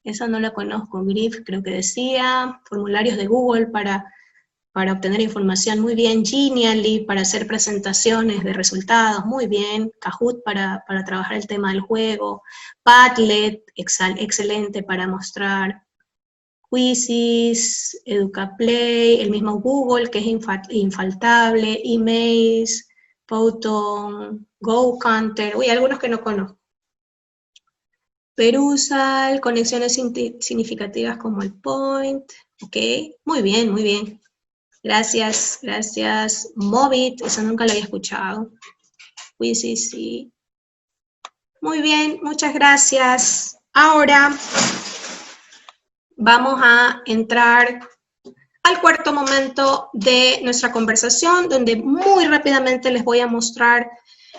Esa no la conozco, Grif creo que decía, formularios de Google para obtener información, muy bien, Genially para hacer presentaciones de resultados, muy bien, Kahoot para trabajar el tema del juego, Padlet, excelente para mostrar, Quizzes, Educaplay, el mismo Google que es infaltable, Emails, Photon, GoCounter, uy, algunos que no conozco. Perusal, conexiones significativas como el Point, ok, muy bien, muy bien. Gracias, gracias. Movit, eso nunca lo había escuchado. Quizzes, sí. Muy bien, muchas gracias. Ahora vamos a entrar al cuarto momento de nuestra conversación, donde muy rápidamente les voy a mostrar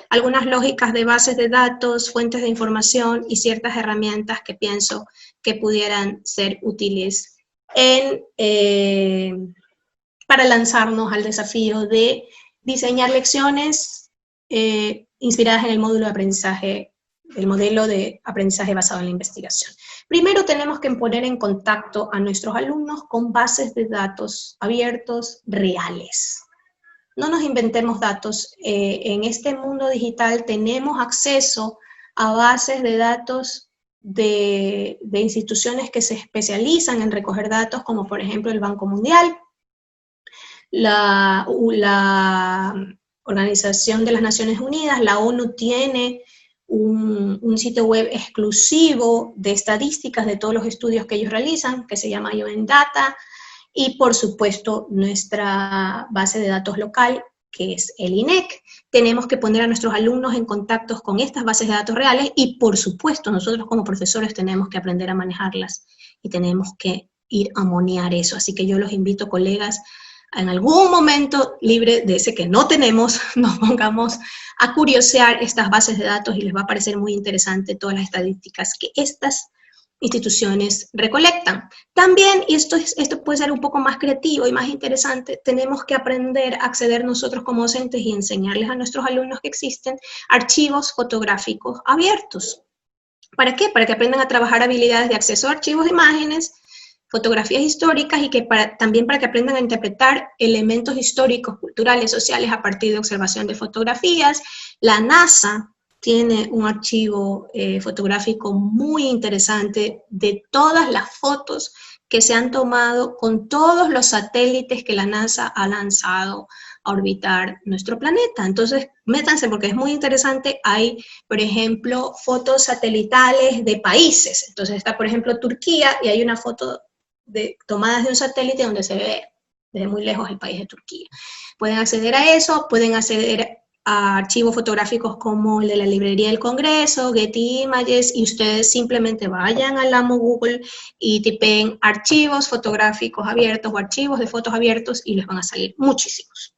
algunas lógicas de bases de datos, fuentes de información y ciertas herramientas que pienso que pudieran ser útiles para lanzarnos al desafío de diseñar lecciones inspiradas en el módulo de aprendizaje, el modelo de aprendizaje basado en la investigación. Primero tenemos que poner en contacto a nuestros alumnos con bases de datos abiertos reales. No nos inventemos datos. En este mundo digital tenemos acceso a bases de datos de instituciones que se especializan en recoger datos, como por ejemplo el Banco Mundial, la Organización de las Naciones Unidas, la ONU tiene un sitio web exclusivo de estadísticas de todos los estudios que ellos realizan, que se llama UN Data, y por supuesto nuestra base de datos local, que es el INEC. Tenemos que poner a nuestros alumnos en contacto con estas bases de datos reales y por supuesto nosotros como profesores tenemos que aprender a manejarlas y tenemos que ir a monear eso. Así que yo los invito, colegas, en algún momento libre de ese que no tenemos, nos pongamos a curiosear estas bases de datos y les va a parecer muy interesante todas las estadísticas que estas instituciones recolectan. También, y esto puede ser un poco más creativo y más interesante, tenemos que aprender a acceder nosotros como docentes y enseñarles a nuestros alumnos que existen archivos fotográficos abiertos. ¿Para qué? Para que aprendan a trabajar habilidades de acceso a archivos de imágenes, fotografías históricas y que también para que aprendan a interpretar elementos históricos, culturales, sociales a partir de observación de fotografías. La NASA tiene un archivo fotográfico muy interesante de todas las fotos que se han tomado con todos los satélites que la NASA ha lanzado a orbitar nuestro planeta. Entonces, métanse porque es muy interesante. Hay, por ejemplo, fotos satelitales de países. Entonces está, por ejemplo, Turquía y hay una foto tomadas de un satélite donde se ve desde muy lejos el país de Turquía. Pueden acceder a eso, pueden acceder a archivos fotográficos como el de la Librería del Congreso, Getty Images, y ustedes simplemente vayan al amo Google y tipen archivos fotográficos abiertos o archivos de fotos abiertos y les van a salir muchísimos.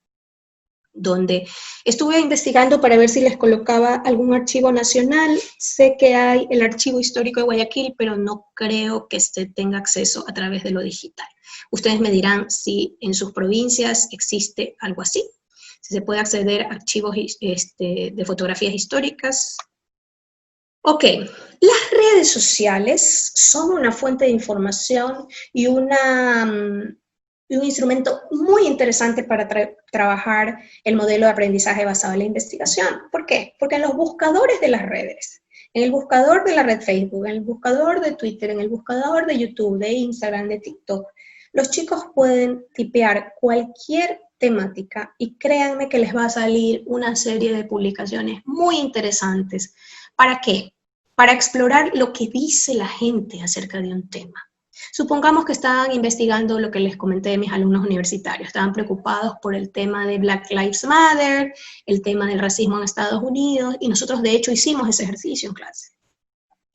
Donde estuve investigando para ver si les colocaba algún archivo nacional. Sé que hay el Archivo Histórico de Guayaquil, pero no creo que tenga acceso a través de lo digital. Ustedes me dirán si en sus provincias existe algo así, si se puede acceder a archivos de fotografías históricas. Ok, las redes sociales son una fuente de información y un instrumento muy interesante para trabajar el modelo de aprendizaje basado en la investigación. ¿Por qué? Porque en los buscadores de las redes, en el buscador de la red Facebook, en el buscador de Twitter, en el buscador de YouTube, de Instagram, de TikTok, los chicos pueden tipear cualquier temática y créanme que les va a salir una serie de publicaciones muy interesantes. ¿Para qué? Para explorar lo que dice la gente acerca de un tema. Supongamos que estaban investigando lo que les comenté de mis alumnos universitarios, estaban preocupados por el tema de Black Lives Matter, el tema del racismo en Estados Unidos, y nosotros de hecho hicimos ese ejercicio en clase.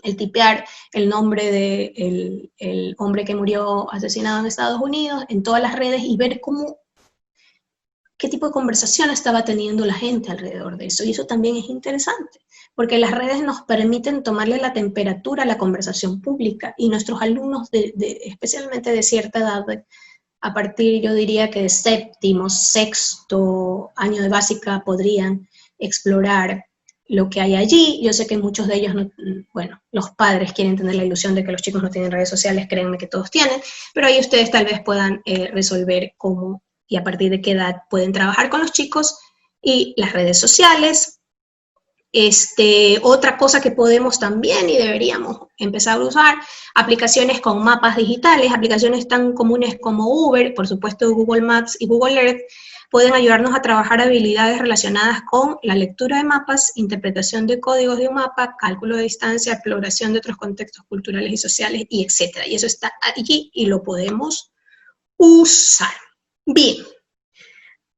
El tipear el nombre del hombre que murió asesinado en Estados Unidos en todas las redes y ver qué tipo de conversación estaba teniendo la gente alrededor de eso, y eso también es interesante, porque las redes nos permiten tomarle la temperatura a la conversación pública, y nuestros alumnos, especialmente de cierta edad, a partir, yo diría que de séptimo, sexto año de básica, podrían explorar lo que hay allí. Yo sé que muchos de ellos, bueno, los padres quieren tener la ilusión de que los chicos no tienen redes sociales, créanme que todos tienen, pero ahí ustedes tal vez puedan resolver cómo y a partir de qué edad pueden trabajar con los chicos y las redes sociales. Otra cosa que podemos también y deberíamos empezar a usar, aplicaciones con mapas digitales, aplicaciones tan comunes como Uber, por supuesto Google Maps y Google Earth, pueden ayudarnos a trabajar habilidades relacionadas con la lectura de mapas, interpretación de códigos de un mapa, cálculo de distancia, exploración de otros contextos culturales y sociales, y etc. Y eso está allí y lo podemos usar. Bien.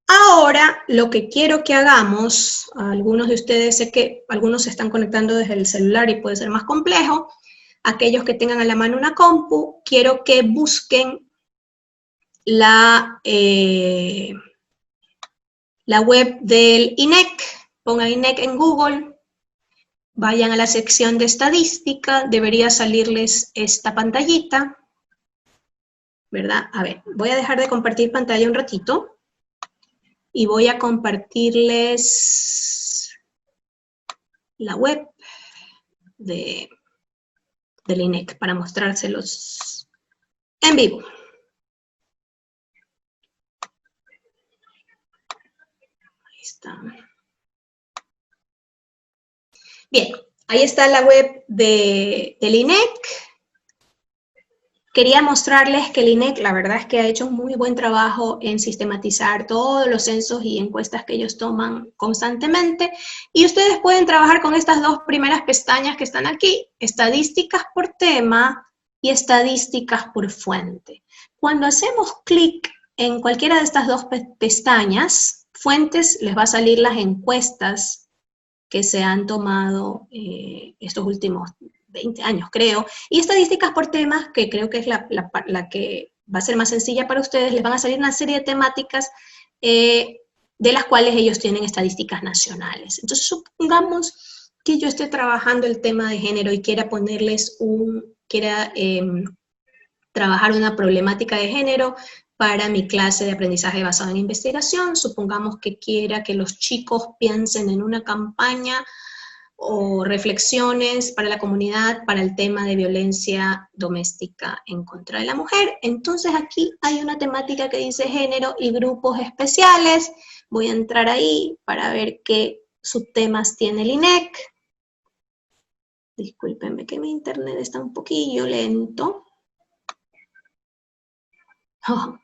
Ahora, lo que quiero que hagamos, algunos de ustedes, sé que algunos se están conectando desde el celular y puede ser más complejo, aquellos que tengan a la mano una compu, quiero que busquen la web del INEC. Pongan INEC en Google, vayan a la sección de estadística, debería salirles esta pantallita, ¿verdad? A ver, voy a dejar de compartir pantalla un ratito y voy a compartirles la web del INEC para mostrárselos en vivo. Ahí está. Bien, ahí está la web del INEC. Quería mostrarles que el INEC, la verdad es que ha hecho un muy buen trabajo en sistematizar todos los censos y encuestas que ellos toman constantemente, y ustedes pueden trabajar con estas dos primeras pestañas que están aquí, estadísticas por tema y estadísticas por fuente. Cuando hacemos clic en cualquiera de estas dos pestañas, fuentes, les va a salir las encuestas que se han tomado estos últimos 20 años, creo, y estadísticas por temas, que creo que es la que va a ser más sencilla para ustedes. Les van a salir una serie de temáticas de las cuales ellos tienen estadísticas nacionales. Entonces, supongamos que yo esté trabajando el tema de género y quiera ponerles trabajar una problemática de género para mi clase de aprendizaje basado en investigación. Supongamos que quiera que los chicos piensen en una campaña o reflexiones para la comunidad para el tema de violencia doméstica en contra de la mujer. Entonces aquí hay una temática que dice género y grupos especiales. Voy a entrar ahí para ver qué subtemas tiene el INEC. Discúlpenme que mi internet está un poquillo lento. Oh,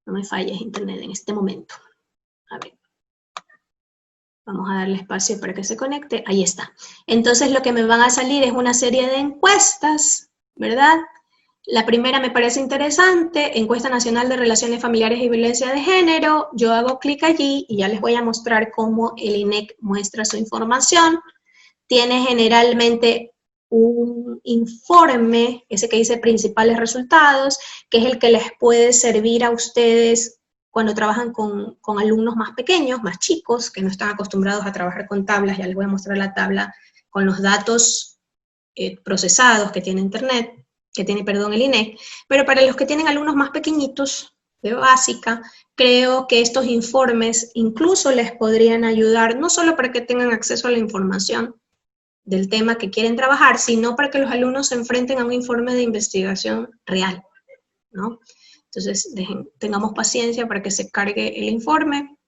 no me falles internet en este momento. A ver. Vamos a darle espacio para que se conecte. Ahí está. Entonces lo que me van a salir es una serie de encuestas, ¿verdad? La primera me parece interesante, Encuesta Nacional de Relaciones Familiares y Violencia de Género. Yo hago clic allí y ya les voy a mostrar cómo el INEC muestra su información. Tiene generalmente un informe, ese que dice principales resultados, que es el que les puede servir a ustedes cuando trabajan con alumnos más pequeños, más chicos, que no están acostumbrados a trabajar con tablas. Ya les voy a mostrar la tabla con los datos procesados que tiene Internet, que tiene, perdón, el INEC. Pero para los que tienen alumnos más pequeñitos, de básica, creo que estos informes incluso les podrían ayudar, no solo para que tengan acceso a la información del tema que quieren trabajar, sino para que los alumnos se enfrenten a un informe de investigación real, ¿no? Entonces, tengamos paciencia para que se cargue el informe.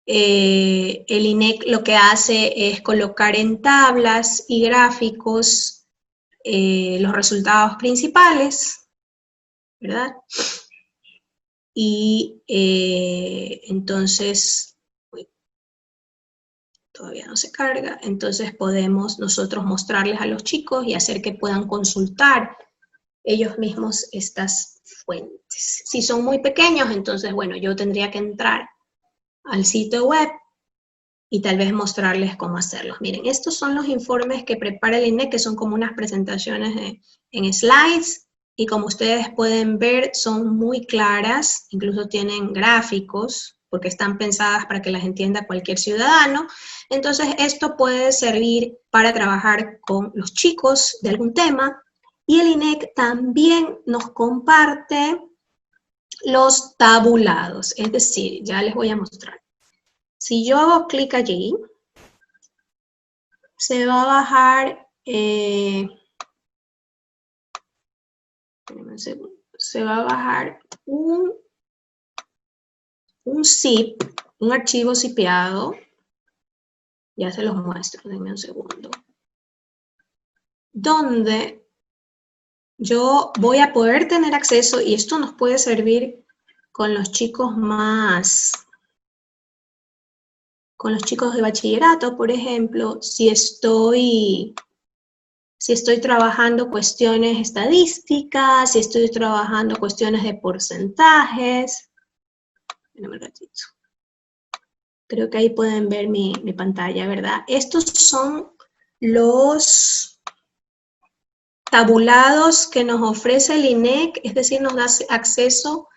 El INEC lo que hace es colocar en tablas y gráficos los resultados principales, ¿verdad? Y entonces, todavía no se carga, entonces podemos nosotros mostrarles a los chicos y hacer que puedan consultar ellos mismos estas fuentes. Si son muy pequeños, entonces, bueno, yo tendría que entrar al sitio web y tal vez mostrarles cómo hacerlos. Miren, estos son los informes que prepara el INEC, que son como unas presentaciones en slides, y como ustedes pueden ver, son muy claras, incluso tienen gráficos, porque están pensadas para que las entienda cualquier ciudadano. Entonces, esto puede servir para trabajar con los chicos de algún tema. Y el INEC también nos comparte los tabulados, es decir, ya les voy a mostrar. Si yo hago clic allí, se va a bajar, se va a bajar un zip, un archivo zipeado. Ya se los muestro, denme un segundo. Donde yo voy a poder tener acceso, y esto nos puede servir con los chicos de bachillerato, por ejemplo, si estoy trabajando cuestiones estadísticas, si estoy trabajando cuestiones de porcentajes. Espérenme un ratito. Creo que ahí pueden ver mi pantalla, ¿verdad? Estos son los tabulados que nos ofrece el INEC, es decir, nos da acceso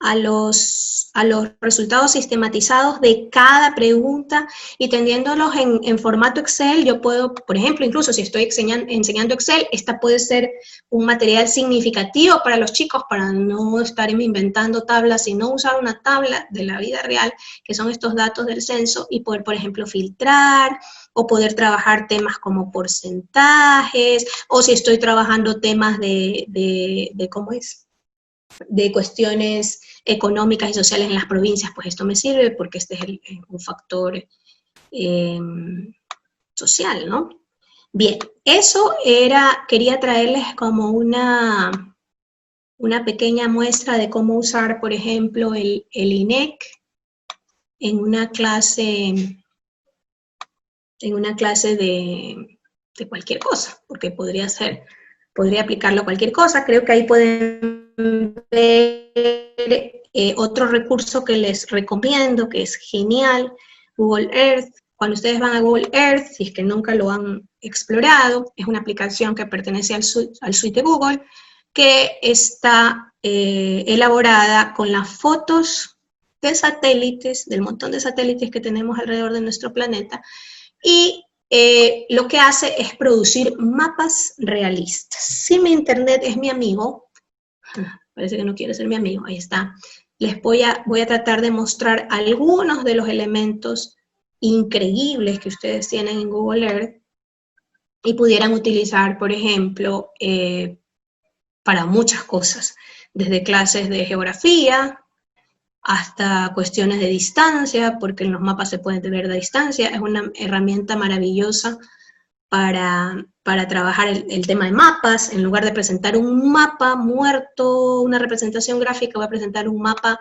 a los resultados sistematizados de cada pregunta y teniéndolos en formato Excel, yo puedo, por ejemplo, incluso si estoy enseñando Excel, esta puede ser un material significativo para los chicos para no estar inventando tablas, sino usar una tabla de la vida real, que son estos datos del censo, y poder, por ejemplo, filtrar, o poder trabajar temas como porcentajes, o si estoy trabajando temas ¿cómo es?, de cuestiones económicas y sociales en las provincias, pues esto me sirve porque este es un factor social, ¿no? Bien, eso quería traerles como una pequeña muestra de cómo usar, por ejemplo, el INEC en una clase de cualquier cosa, porque podría aplicarlo a cualquier cosa. Creo que ahí pueden ver otro recurso que les recomiendo, que es genial, Google Earth. Cuando ustedes van a Google Earth, si es que nunca lo han explorado, es una aplicación que pertenece al suite de Google, que está elaborada con las fotos de satélites, del montón de satélites que tenemos alrededor de nuestro planeta, y lo que hace es producir mapas realistas. Si mi internet es mi amigo, parece que no quiere ser mi amigo, ahí está, les voy a tratar de mostrar algunos de los elementos increíbles que ustedes tienen en Google Earth y pudieran utilizar, por ejemplo, para muchas cosas, desde clases de geografía, hasta cuestiones de distancia, porque en los mapas se pueden ver de distancia. Es una herramienta maravillosa para trabajar el tema de mapas. En lugar de presentar un mapa muerto, una representación gráfica, voy a presentar un mapa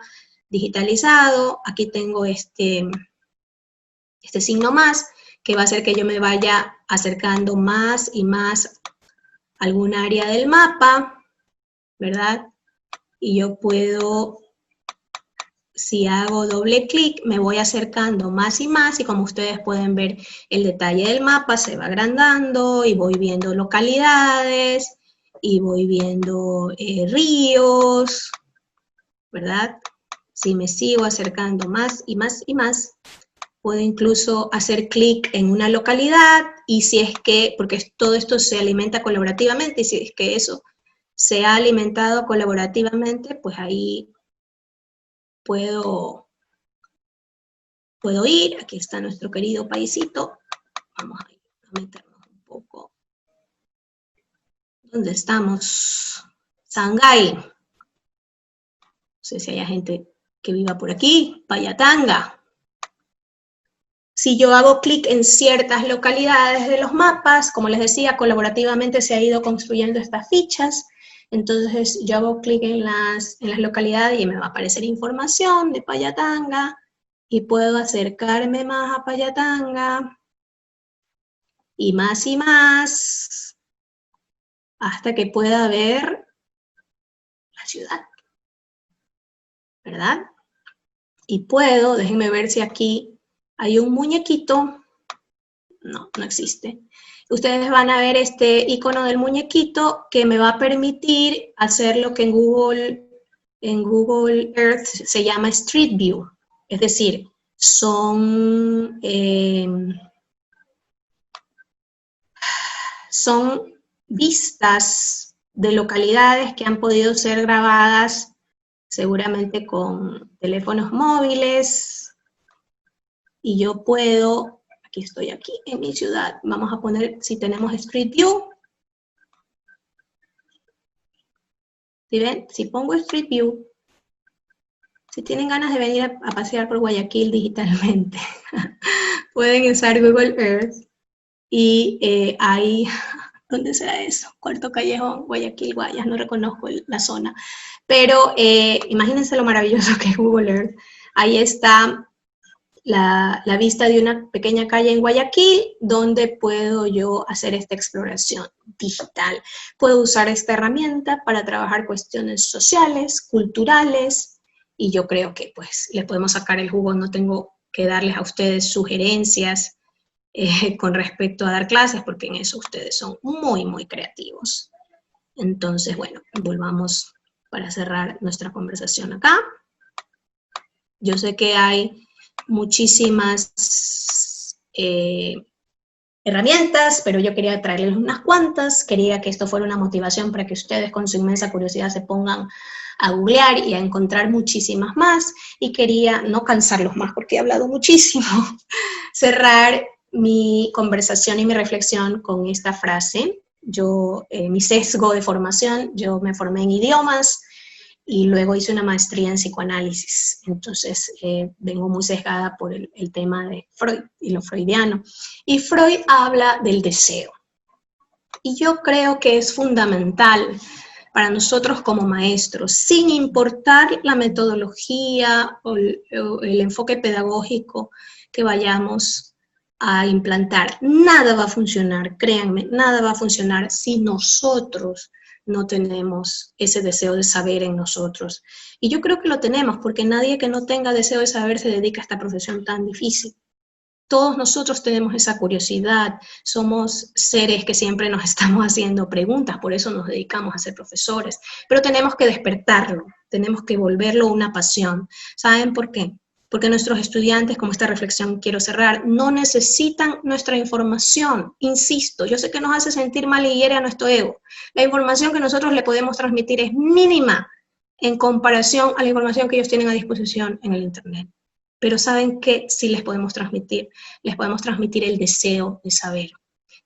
digitalizado. Aquí tengo este signo más, que va a hacer que yo me vaya acercando más y más a algún área del mapa, ¿verdad? Y yo puedo, si hago doble clic, me voy acercando más y más, y como ustedes pueden ver, el detalle del mapa se va agrandando, y voy viendo localidades, y voy viendo ríos, ¿verdad? Si me sigo acercando más y más y más, puedo incluso hacer clic en una localidad, y si es que, porque todo esto se alimenta colaborativamente, y si es que eso se ha alimentado colaborativamente, pues ahí puedo ir. Aquí está nuestro querido paisito. Vamos a meternos un poco. ¿Dónde estamos? Shanghái. No sé si hay gente que viva por aquí. Payatanga. Si yo hago clic en ciertas localidades de los mapas, como les decía, colaborativamente se ha ido construyendo estas fichas. Entonces yo hago clic en las localidades y me va a aparecer información de Payatanga, y puedo acercarme más a Payatanga, y más, hasta que pueda ver la ciudad, ¿verdad? Y puedo, déjenme ver si aquí hay un muñequito. No, no existe. Ustedes van a ver este icono del muñequito que me va a permitir hacer lo que en Google Earth se llama Street View. Es decir, son vistas de localidades que han podido ser grabadas seguramente con teléfonos móviles, y yo puedo, aquí estoy aquí en mi ciudad, vamos a poner, si tenemos Street View, ¿sí ven? Si pongo Street View, si tienen ganas de venir a pasear por Guayaquil digitalmente, pueden usar Google Earth, y ahí, ¿dónde será eso? Cuarto Callejón, Guayaquil, Guayas, no reconozco la zona, pero imagínense lo maravilloso que es Google Earth. Ahí está la vista de una pequeña calle en Guayaquil, donde puedo yo hacer esta exploración digital. Puedo usar esta herramienta para trabajar cuestiones sociales, culturales, y yo creo que pues les podemos sacar el jugo. No tengo que darles a ustedes sugerencias con respecto a dar clases, porque en eso ustedes son muy, muy creativos. Entonces, bueno, volvamos para cerrar nuestra conversación acá. Yo sé que hay muchísimas herramientas, pero yo quería traerles unas cuantas, quería que esto fuera una motivación para que ustedes con su inmensa curiosidad se pongan a googlear y a encontrar muchísimas más, y quería no cansarlos más porque he hablado muchísimo, cerrar mi conversación y mi reflexión con esta frase. Yo, mi sesgo de formación, yo me formé en idiomas, y luego hice una maestría en psicoanálisis, entonces vengo muy sesgada por el tema de Freud y lo freudiano. Y Freud habla del deseo, y yo creo que es fundamental para nosotros como maestros, sin importar la metodología o el enfoque pedagógico que vayamos a implantar. Nada va a funcionar, créanme, nada va a funcionar si nosotros no tenemos ese deseo de saber en nosotros. Y yo creo que lo tenemos, porque nadie que no tenga deseo de saber se dedica a esta profesión tan difícil. Todos nosotros tenemos esa curiosidad, somos seres que siempre nos estamos haciendo preguntas, por eso nos dedicamos a ser profesores, pero tenemos que despertarlo, tenemos que volverlo una pasión. ¿Saben por qué? Porque nuestros estudiantes, como esta reflexión quiero cerrar, no necesitan nuestra información, insisto, yo sé que nos hace sentir mal y hiere a nuestro ego. La información que nosotros le podemos transmitir es mínima en comparación a la información que ellos tienen a disposición en el Internet. Pero ¿saben qué sí les podemos transmitir? Les podemos transmitir el deseo de saber.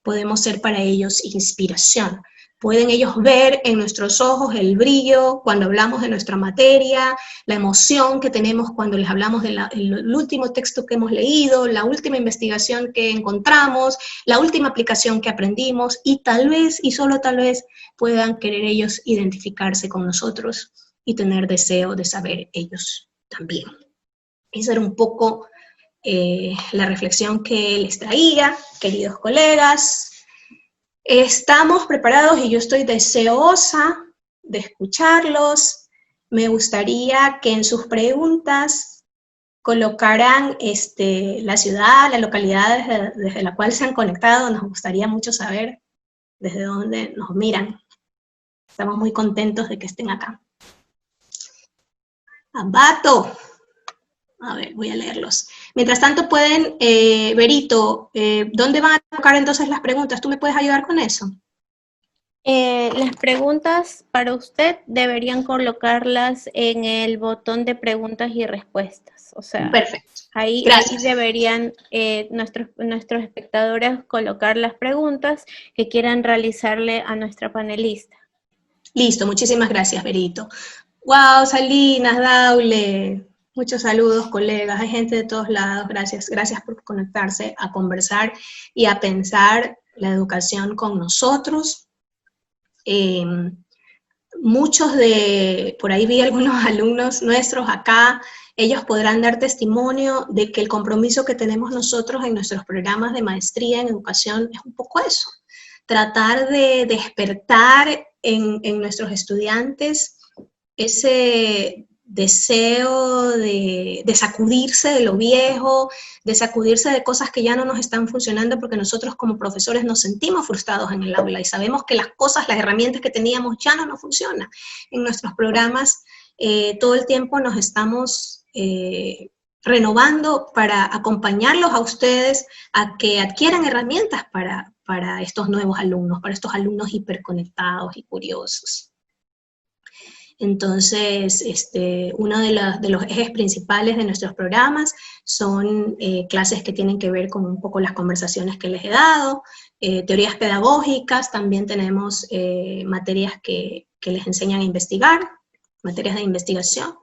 Podemos ser para ellos inspiración. Pueden ellos ver en nuestros ojos el brillo cuando hablamos de nuestra materia, la emoción que tenemos cuando les hablamos del último texto que hemos leído, la última investigación que encontramos, la última aplicación que aprendimos, y tal vez, y solo tal vez, puedan querer ellos identificarse con nosotros y tener deseo de saber ellos también. Esa era un poco la reflexión que les traía, queridos colegas. Estamos preparados y yo estoy deseosa de escucharlos. Me gustaría que en sus preguntas colocaran la ciudad, la localidad desde la cual se han conectado. Nos gustaría mucho saber desde dónde nos miran. Estamos muy contentos de que estén acá. Ambato. A ver, voy a leerlos. Mientras tanto pueden, Berito, ¿dónde van a colocar entonces las preguntas? ¿Tú me puedes ayudar con eso? Las preguntas para usted deberían colocarlas en el botón de preguntas y respuestas. O sea, Perfecto. ahí deberían nuestros espectadores colocar las preguntas que quieran realizarle a nuestra panelista. Listo, muchísimas gracias, Berito. Wow, Salinas, Daule. Muchos saludos, colegas, hay gente de todos lados, gracias por conectarse a conversar y a pensar la educación con nosotros. Muchos por ahí vi algunos alumnos nuestros acá, ellos podrán dar testimonio de que el compromiso que tenemos nosotros en nuestros programas de maestría en educación es un poco eso, tratar de despertar en nuestros estudiantes ese deseo de sacudirse de lo viejo, de sacudirse de cosas que ya no nos están funcionando, porque nosotros como profesores nos sentimos frustrados en el aula y sabemos que las herramientas que teníamos ya no nos funcionan. En nuestros programas todo el tiempo nos estamos renovando para acompañarlos a ustedes a que adquieran herramientas para estos nuevos alumnos, para estos alumnos hiperconectados y curiosos. Entonces, uno de los ejes principales de nuestros programas son clases que tienen que ver con un poco las conversaciones que les he dado, teorías pedagógicas, también tenemos materias que les enseñan a investigar, materias de investigación,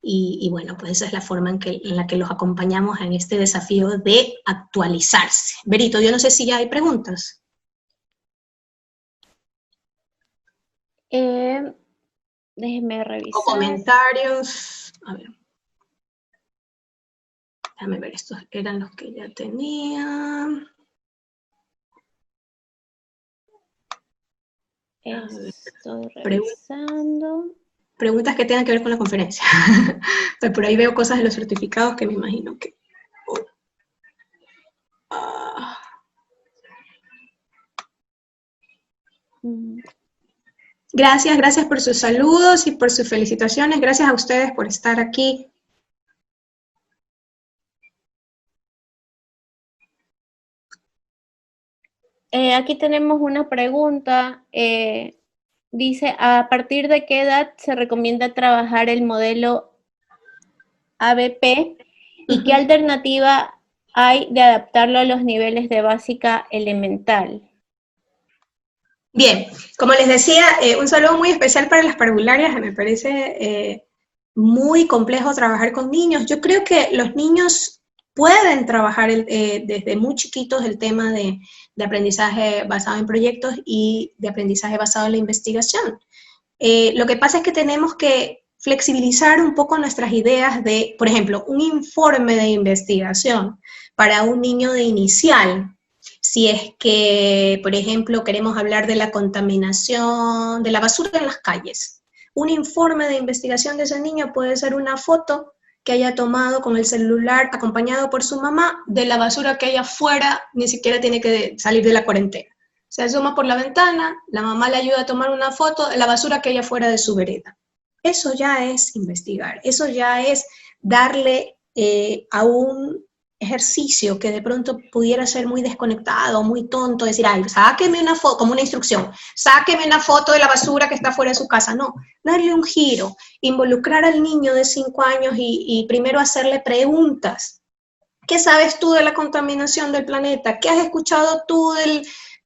y bueno, pues esa es la forma en la que los acompañamos en este desafío de actualizarse. Berito, yo no sé si ya hay preguntas. Déjenme revisar. O comentarios. A ver. Déjame ver, estos eran los que ya tenía. Estoy revisando. Preguntas que tengan que ver con la conferencia. Pues por ahí veo cosas de los certificados que me imagino que... Gracias, gracias por sus saludos y por sus felicitaciones. Gracias a ustedes por estar aquí. Aquí tenemos una pregunta. Dice, ¿a partir de qué edad se recomienda trabajar el modelo ABP y qué alternativa hay de adaptarlo a los niveles de básica elemental? Bien, como les decía, un saludo muy especial para las parvularias. Me parece muy complejo trabajar con niños. Yo creo que los niños pueden trabajar desde muy chiquitos el tema de aprendizaje basado en proyectos y de aprendizaje basado en la investigación. Lo que pasa es que tenemos que flexibilizar un poco nuestras ideas de, por ejemplo, un informe de investigación para un niño de inicial. Si es que, por ejemplo, queremos hablar de la contaminación, de la basura en las calles. Un informe de investigación de ese niño puede ser una foto que haya tomado con el celular acompañado por su mamá de la basura que hay afuera, ni siquiera tiene que salir de la cuarentena. Se asoma por la ventana, la mamá le ayuda a tomar una foto de la basura que hay afuera de su vereda. Eso ya es investigar, eso ya es darle a un ejercicio que de pronto pudiera ser muy desconectado, muy tonto, decir, ay, sáqueme una foto, como una instrucción, sáqueme una foto de la basura que está fuera de su casa. No, darle un giro, involucrar al niño de 5 años y primero hacerle preguntas. ¿Qué sabes tú de la contaminación del planeta? ¿Qué has escuchado tú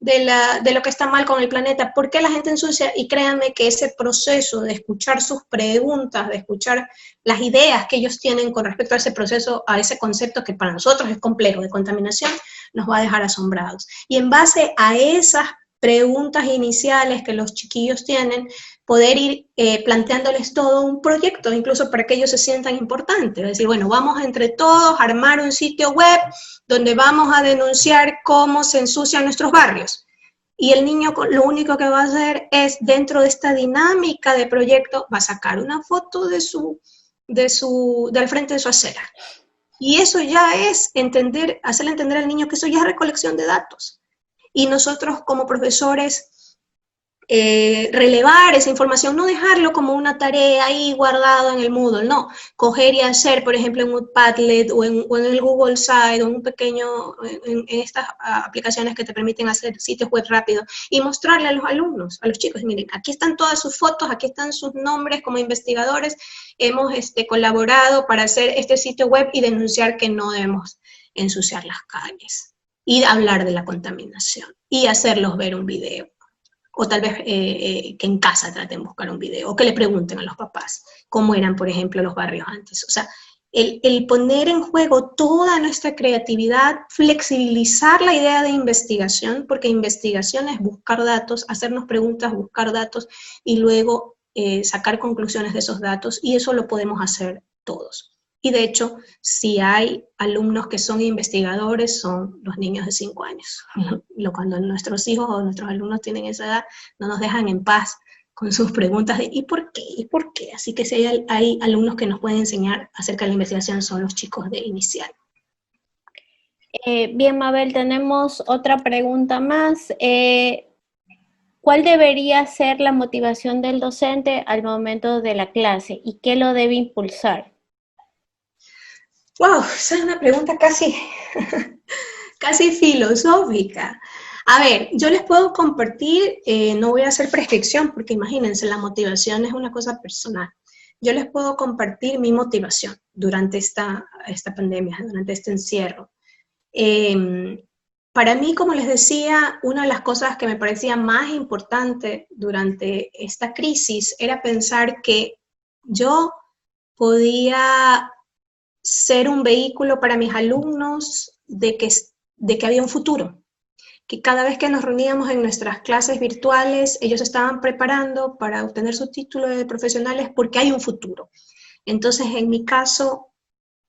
de lo que está mal con el planeta? ¿Por qué la gente ensucia? Y créanme que ese proceso de escuchar sus preguntas, de escuchar las ideas que ellos tienen con respecto a ese proceso, a ese concepto que para nosotros es complejo de contaminación, nos va a dejar asombrados. Y en base a esas preguntas iniciales que los chiquillos tienen, poder ir planteándoles todo un proyecto, incluso para que ellos se sientan importantes. Es decir, bueno, vamos entre todos a armar un sitio web donde vamos a denunciar cómo se ensucian nuestros barrios. Y el niño lo único que va a hacer es, dentro de esta dinámica de proyecto, va a sacar una foto del frente de su acera. Y eso ya es hacerle entender al niño que eso ya es recolección de datos. Y nosotros como profesores, relevar esa información, no dejarlo como una tarea ahí guardado en el Moodle, no, coger y hacer, por ejemplo, en un Padlet o en el Google Site o en un pequeño, en estas aplicaciones que te permiten hacer sitios web rápido y mostrarle a los alumnos, a los chicos, miren, aquí están todas sus fotos, aquí están sus nombres como investigadores, hemos colaborado para hacer este sitio web y denunciar que no debemos ensuciar las calles y hablar de la contaminación y hacerlos ver un video. O tal vez que en casa traten de buscar un video, o que le pregunten a los papás cómo eran, por ejemplo, los barrios antes. O sea, el poner en juego toda nuestra creatividad, flexibilizar la idea de investigación, porque investigación es buscar datos, hacernos preguntas, buscar datos, y luego sacar conclusiones de esos datos, y eso lo podemos hacer todos. Y de hecho, si hay alumnos que son investigadores, son los niños de 5 años. Cuando nuestros hijos o nuestros alumnos tienen esa edad, no nos dejan en paz con sus preguntas de ¿y por qué? ¿Y por qué? Así que si hay alumnos que nos pueden enseñar acerca de la investigación, son los chicos de inicial. Bien, Mabel, tenemos otra pregunta más. ¿Cuál debería ser la motivación del docente al momento de la clase y qué lo debe impulsar? Wow, esa es una pregunta casi, casi filosófica. A ver, yo les puedo compartir, no voy a hacer prescripción porque imagínense, la motivación es una cosa personal. Yo les puedo compartir mi motivación durante esta pandemia, durante este encierro. Para mí, como les decía, una de las cosas que me parecía más importante durante esta crisis era pensar que yo podía ser un vehículo para mis alumnos de que había un futuro, que cada vez que nos reuníamos en nuestras clases virtuales, ellos estaban preparando para obtener su título de profesionales porque hay un futuro. Entonces, en mi caso,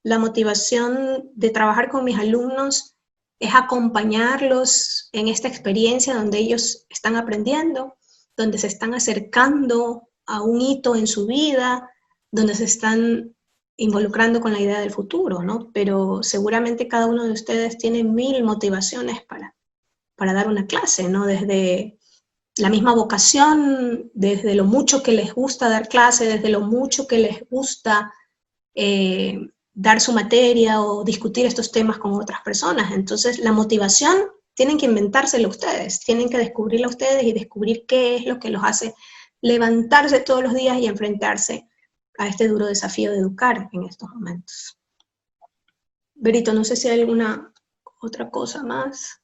la motivación de trabajar con mis alumnos es acompañarlos en esta experiencia donde ellos están aprendiendo, donde se están acercando a un hito en su vida, donde se están involucrando con la idea del futuro, ¿no? Pero seguramente cada uno de ustedes tiene 1000 motivaciones para dar una clase, ¿no? Desde la misma vocación, desde lo mucho que les gusta dar clase, desde lo mucho que les gusta dar su materia o discutir estos temas con otras personas. Entonces, la motivación tienen que inventársela ustedes, tienen que descubrirla ustedes y descubrir qué es lo que los hace levantarse todos los días y enfrentarse a este duro desafío de educar en estos momentos. Berito, no sé si hay alguna otra cosa más.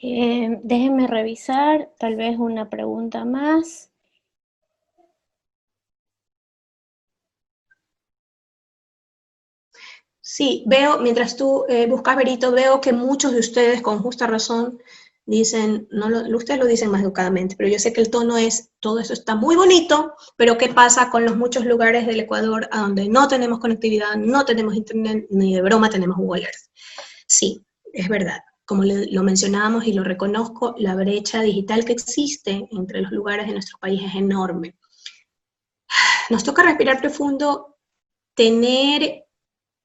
Déjenme revisar, tal vez una pregunta más. Sí, veo, mientras tú buscas, Berito, veo que muchos de ustedes, con justa razón, dicen, ustedes lo dicen más educadamente, pero yo sé que el tono es, todo eso está muy bonito, pero ¿qué pasa con los muchos lugares del Ecuador a donde no tenemos conectividad, no tenemos internet, ni de broma tenemos Google Earth? Sí, es verdad. Como lo mencionábamos y lo reconozco, la brecha digital que existe entre los lugares de nuestro país es enorme. Nos toca respirar profundo, tener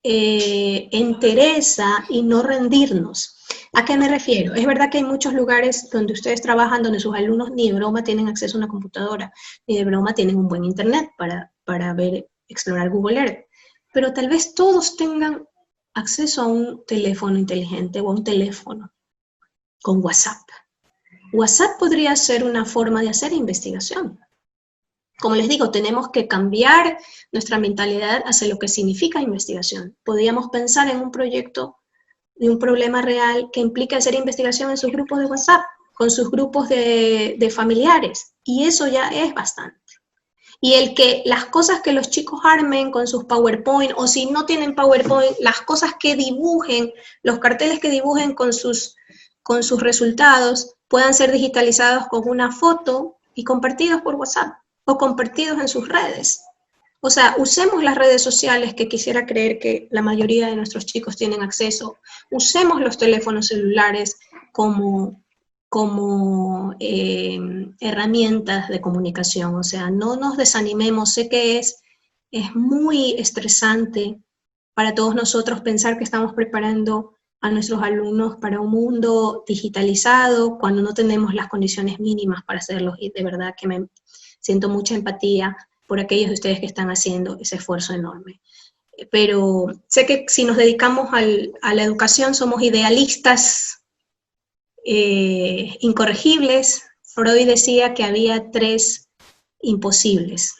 entereza y no rendirnos. ¿A qué me refiero? Es verdad que hay muchos lugares donde ustedes trabajan, donde sus alumnos ni de broma tienen acceso a una computadora, ni de broma tienen un buen internet para ver, explorar Google Earth, pero tal vez todos tengan acceso a un teléfono inteligente o a un teléfono con WhatsApp. WhatsApp podría ser una forma de hacer investigación. Como les digo, tenemos que cambiar nuestra mentalidad hacia lo que significa investigación. Podríamos pensar en un proyecto de un problema real que implica hacer investigación en sus grupos de WhatsApp, con sus grupos de familiares, y eso ya es bastante. Y el que las cosas que los chicos armen con sus PowerPoint, o si no tienen PowerPoint, las cosas que dibujen, los carteles que dibujen con sus resultados, puedan ser digitalizados con una foto y compartidos por WhatsApp o compartidos en sus redes. O sea, usemos las redes sociales, que quisiera creer que la mayoría de nuestros chicos tienen acceso. Usemos los teléfonos celulares como herramientas de comunicación. O sea, no nos desanimemos. Sé que es muy estresante para todos nosotros pensar que estamos preparando a nuestros alumnos para un mundo digitalizado cuando no tenemos las condiciones mínimas para hacerlo, y de verdad que me siento mucha empatía por aquellos de ustedes que están haciendo ese esfuerzo enorme. Pero sé que si nos dedicamos a la educación somos idealistas incorregibles. Freud decía que había 3 imposibles: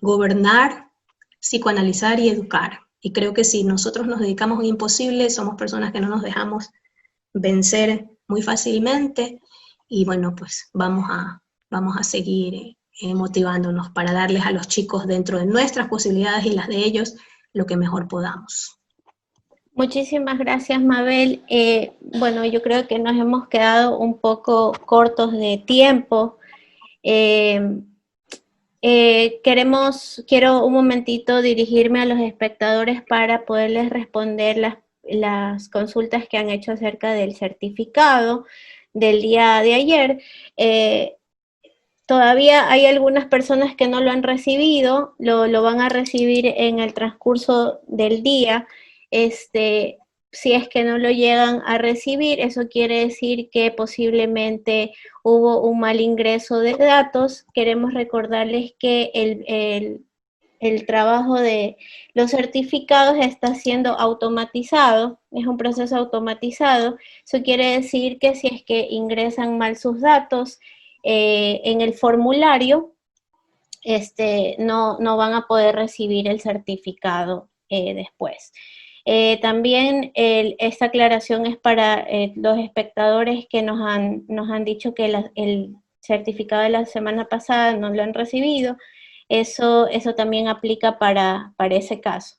gobernar, psicoanalizar y educar. Y creo que si nosotros nos dedicamos a un imposible, somos personas que no nos dejamos vencer muy fácilmente, y bueno, pues vamos a seguir motivándonos para darles a los chicos, dentro de nuestras posibilidades y las de ellos, lo que mejor podamos. Muchísimas gracias, Mabel. Bueno, yo creo que nos hemos quedado un poco cortos de tiempo. Quiero un momentito dirigirme a los espectadores para poderles responder las consultas que han hecho acerca del certificado del día de ayer. Todavía hay algunas personas que no lo han recibido, lo van a recibir en el transcurso del día. Si es que no lo llegan a recibir, eso quiere decir que posiblemente hubo un mal ingreso de datos. Queremos recordarles que el trabajo de los certificados está siendo automatizado, es un proceso automatizado. Eso quiere decir que si es que ingresan mal sus datos en el formulario, no van a poder recibir el certificado después. También esta aclaración es para los espectadores que nos han dicho que el certificado de la semana pasada no lo han recibido. Eso también aplica para ese caso.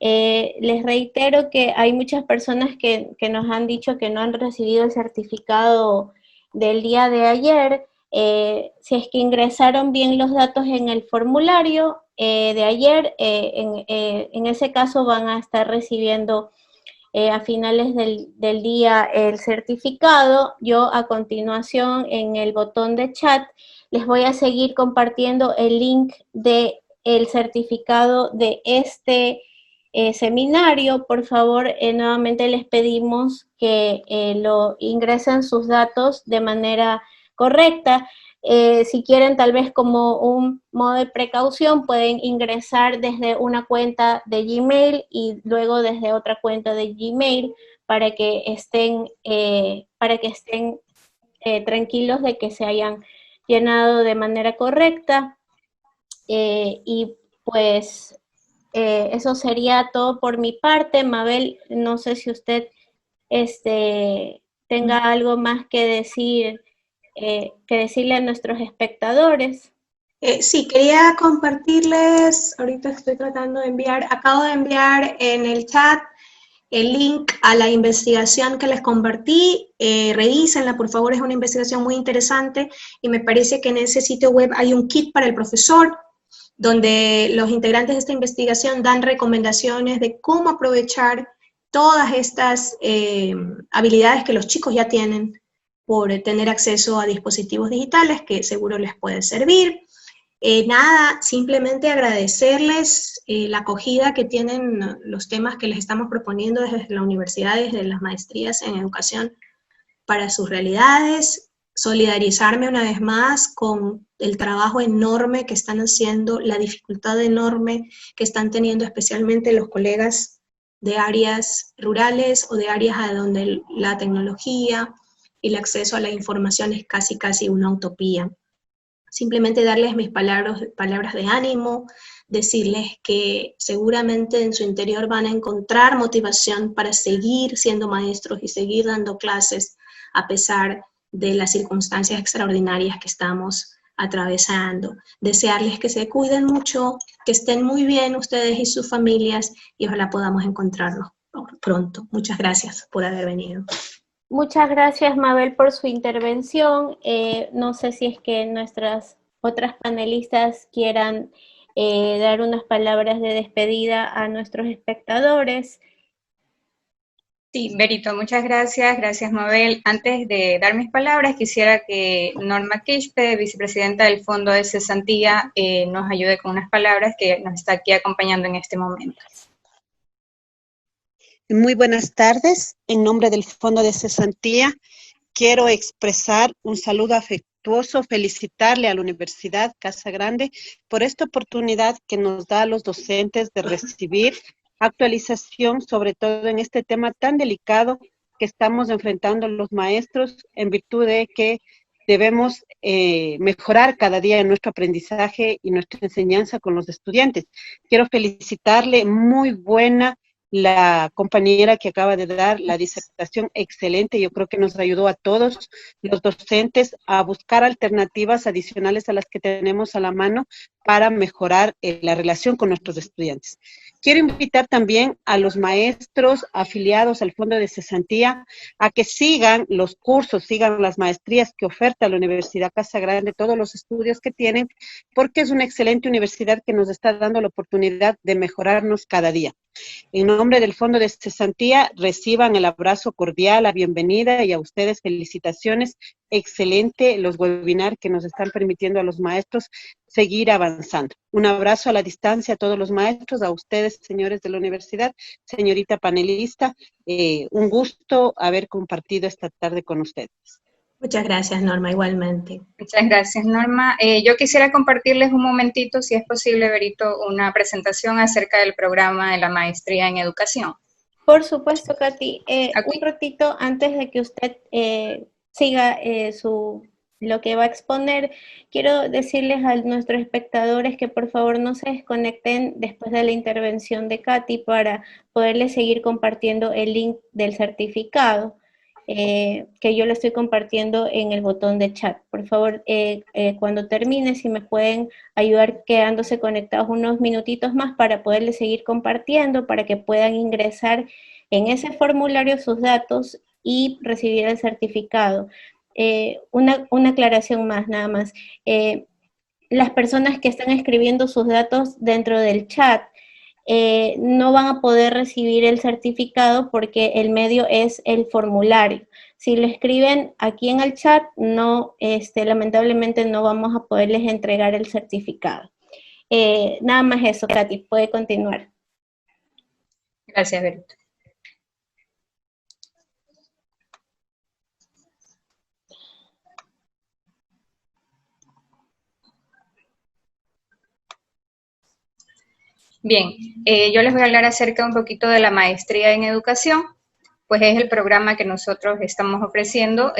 Les reitero que hay muchas personas que nos han dicho que no han recibido el certificado del día de ayer. Si es que ingresaron bien los datos en el formulario de ayer, en ese caso van a estar recibiendo a finales del día el certificado. Yo a continuación en el botón de chat les voy a seguir compartiendo el link del certificado de este seminario, por favor, nuevamente les pedimos que lo ingresen sus datos de manera correcta. Si quieren, tal vez como un modo de precaución, pueden ingresar desde una cuenta de Gmail y luego desde otra cuenta de Gmail para que estén tranquilos de que se hayan llenado de manera correcta. Y pues eso sería todo por mi parte. Mabel, no sé si usted tenga algo más que decirle a nuestros espectadores. Sí, quería compartirles, ahorita estoy tratando de enviar, acabo de enviar en el chat el link a la investigación que les compartí. Revísenla, por favor, es una investigación muy interesante y me parece que en ese sitio web hay un kit para el profesor donde los integrantes de esta investigación dan recomendaciones de cómo aprovechar todas estas habilidades que los chicos ya tienen por tener acceso a dispositivos digitales que seguro les puede servir. Nada, simplemente agradecerles la acogida que tienen los temas que les estamos proponiendo desde la universidad, desde las maestrías en educación para sus realidades, solidarizarme una vez más con el trabajo enorme que están haciendo, la dificultad enorme que están teniendo especialmente los colegas de áreas rurales o de áreas a donde la tecnología y el acceso a la información es casi una utopía. Simplemente darles mis palabras de ánimo, decirles que seguramente en su interior van a encontrar motivación para seguir siendo maestros y seguir dando clases a pesar de las circunstancias extraordinarias que estamos atravesando. Desearles que se cuiden mucho, que estén muy bien ustedes y sus familias y ojalá podamos encontrarlos pronto. Muchas gracias por haber venido. Muchas gracias, Mabel, por su intervención. No sé si es que nuestras otras panelistas quieran dar unas palabras de despedida a nuestros espectadores. Sí, Berito, muchas gracias. Gracias, Mabel. Antes de dar mis palabras, quisiera que Norma Quispe, vicepresidenta del Fondo de Cesantía, nos ayude con unas palabras que nos está aquí acompañando en este momento. Muy buenas tardes. En nombre del Fondo de Cesantía, quiero expresar un saludo afectuoso, felicitarle a la Universidad Casa Grande por esta oportunidad que nos da a los docentes de recibir actualización, sobre todo en este tema tan delicado que estamos enfrentando los maestros, en virtud de que debemos mejorar cada día en nuestro aprendizaje y nuestra enseñanza con los estudiantes. Quiero felicitarle, muy buena la compañera que acaba de dar la disertación, excelente. Yo creo que nos ayudó a todos los docentes a buscar alternativas adicionales a las que tenemos a la mano para mejorar la relación con nuestros estudiantes. Quiero invitar también a los maestros afiliados al Fondo de Cesantía a que sigan los cursos, sigan las maestrías que oferta la Universidad Casa Grande, todos los estudios que tienen, porque es una excelente universidad que nos está dando la oportunidad de mejorarnos cada día. En nombre del Fondo de Cesantía, reciban el abrazo cordial, la bienvenida, y a ustedes felicitaciones. Excelente los webinars que nos están permitiendo a los maestros seguir avanzando. Un abrazo a la distancia a todos los maestros, a ustedes, señores de la universidad, señorita panelista, un gusto haber compartido esta tarde con ustedes. Muchas gracias, Norma, igualmente. Muchas gracias, Norma. Yo quisiera compartirles un momentito, si es posible, Berito, una presentación acerca del programa de la maestría en educación. Por supuesto, Katy. Okay. Un ratito antes de que usted siga lo que va a exponer, quiero decirles a nuestros espectadores que por favor no se desconecten después de la intervención de Katy para poderles seguir compartiendo el link del certificado. Que yo lo estoy compartiendo en el botón de chat. Por favor, cuando termine, si me pueden ayudar quedándose conectados unos minutitos más para poderles seguir compartiendo, para que puedan ingresar en ese formulario sus datos y recibir el certificado. Una aclaración más, nada más. Las personas que están escribiendo sus datos dentro del chat, no van a poder recibir el certificado porque el medio es el formulario. Si lo escriben aquí en el chat, no, lamentablemente no vamos a poderles entregar el certificado. Nada más eso, Katy, puede continuar. Gracias, Berito. Bien, yo les voy a hablar acerca un poquito de la maestría en educación, pues es el programa que nosotros estamos ofreciendo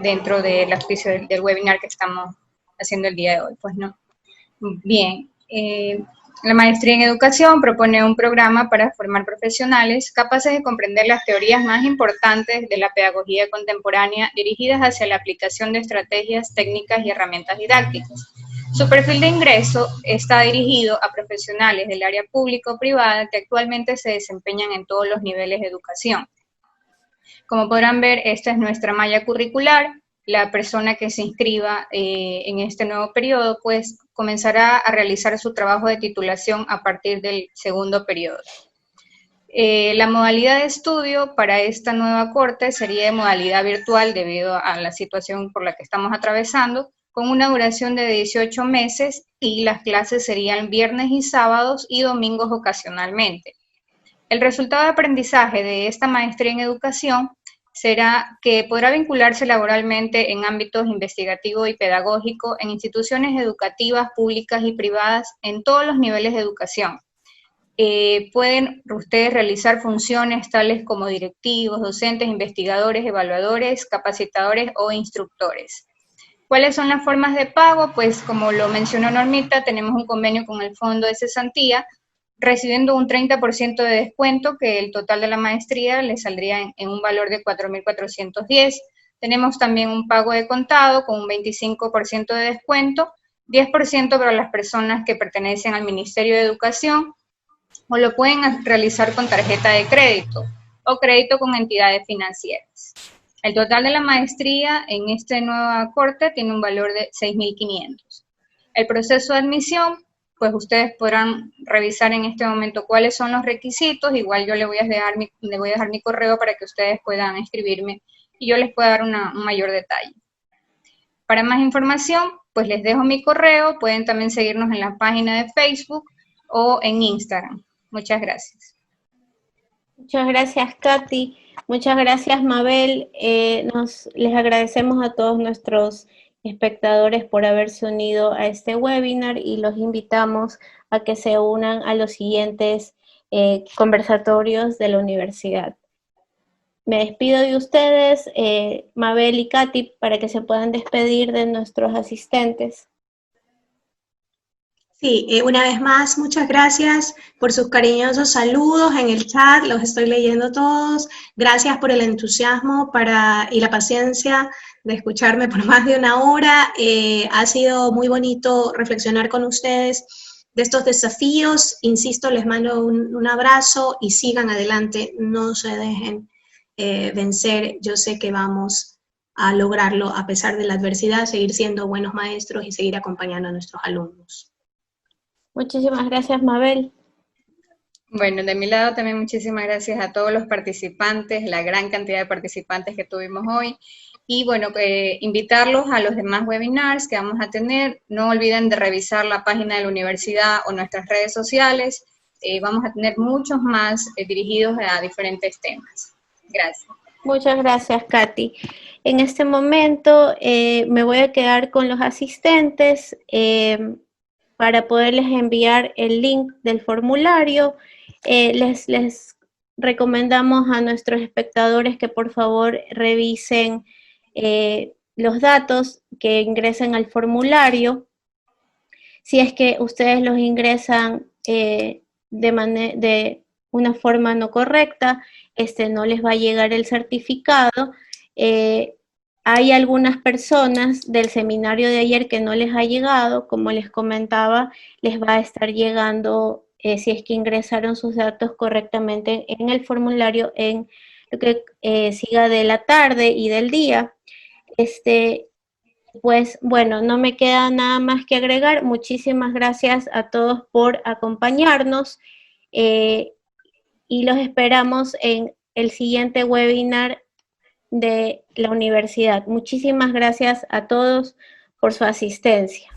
dentro del auspicio del webinar que estamos haciendo el día de hoy, pues no. Bien, la maestría en educación propone un programa para formar profesionales capaces de comprender las teorías más importantes de la pedagogía contemporánea dirigidas hacia la aplicación de estrategias, técnicas y herramientas didácticas. Su perfil de ingreso está dirigido a profesionales del área pública o privada que actualmente se desempeñan en todos los niveles de educación. Como podrán ver, esta es nuestra malla curricular. La persona que se inscriba en este nuevo periodo, pues comenzará a realizar su trabajo de titulación a partir del segundo periodo. La modalidad de estudio para esta nueva corte sería de modalidad virtual debido a la situación por la que estamos atravesando, con una duración de 18 meses y las clases serían viernes y sábados y domingos ocasionalmente. El resultado de aprendizaje de esta maestría en educación será que podrá vincularse laboralmente en ámbitos investigativo y pedagógico en instituciones educativas públicas y privadas en todos los niveles de educación. Pueden ustedes realizar funciones tales como directivos, docentes, investigadores, evaluadores, capacitadores o instructores. ¿Cuáles son las formas de pago? Pues como lo mencionó Normita, tenemos un convenio con el Fondo de Cesantía, recibiendo un 30% de descuento, que el total de la maestría le saldría en un valor de 4.410. Tenemos también un pago de contado con un 25% de descuento, 10% para las personas que pertenecen al Ministerio de Educación, o lo pueden realizar con tarjeta de crédito o crédito con entidades financieras. El total de la maestría en esta nueva corte tiene un valor de 6.500. El proceso de admisión, pues ustedes podrán revisar en este momento cuáles son los requisitos. Igual yo le voy a dejar mi correo para que ustedes puedan escribirme y yo les pueda dar un mayor detalle. Para más información, pues les dejo mi correo. Pueden también seguirnos en la página de Facebook o en Instagram. Muchas gracias. Muchas gracias, Katy. Muchas gracias, Mabel. Les agradecemos a todos nuestros espectadores por haberse unido a este webinar y los invitamos a que se unan a los siguientes conversatorios de la universidad. Me despido de ustedes, Mabel y Katy, para que se puedan despedir de nuestros asistentes. Sí, una vez más, muchas gracias por sus cariñosos saludos en el chat, los estoy leyendo todos. Gracias por el entusiasmo y la paciencia de escucharme por más de una hora. Ha sido muy bonito reflexionar con ustedes de estos desafíos. Insisto, les mando un abrazo y sigan adelante, no se dejen vencer. Yo sé que vamos a lograrlo a pesar de la adversidad, seguir siendo buenos maestros y seguir acompañando a nuestros alumnos. Muchísimas gracias, Mabel. Bueno, de mi lado también muchísimas gracias a todos los participantes, la gran cantidad de participantes que tuvimos hoy. Y bueno, invitarlos a los demás webinars que vamos a tener. No olviden de revisar la página de la universidad o nuestras redes sociales. Vamos a tener muchos más dirigidos a diferentes temas. Gracias. Muchas gracias, Katy. En este momento me voy a quedar con los asistentes para poderles enviar el link del formulario. Les recomendamos a nuestros espectadores que por favor revisen los datos que ingresen al formulario. Si es que ustedes los ingresan de una forma no correcta, no les va a llegar el certificado. Hay algunas personas del seminario de ayer que no les ha llegado, como les comentaba, les va a estar llegando si es que ingresaron sus datos correctamente en el formulario en lo que siga de la tarde y del día. Pues bueno, no me queda nada más que agregar. Muchísimas gracias a todos por acompañarnos y los esperamos en el siguiente webinar de la universidad. Muchísimas gracias a todos por su asistencia.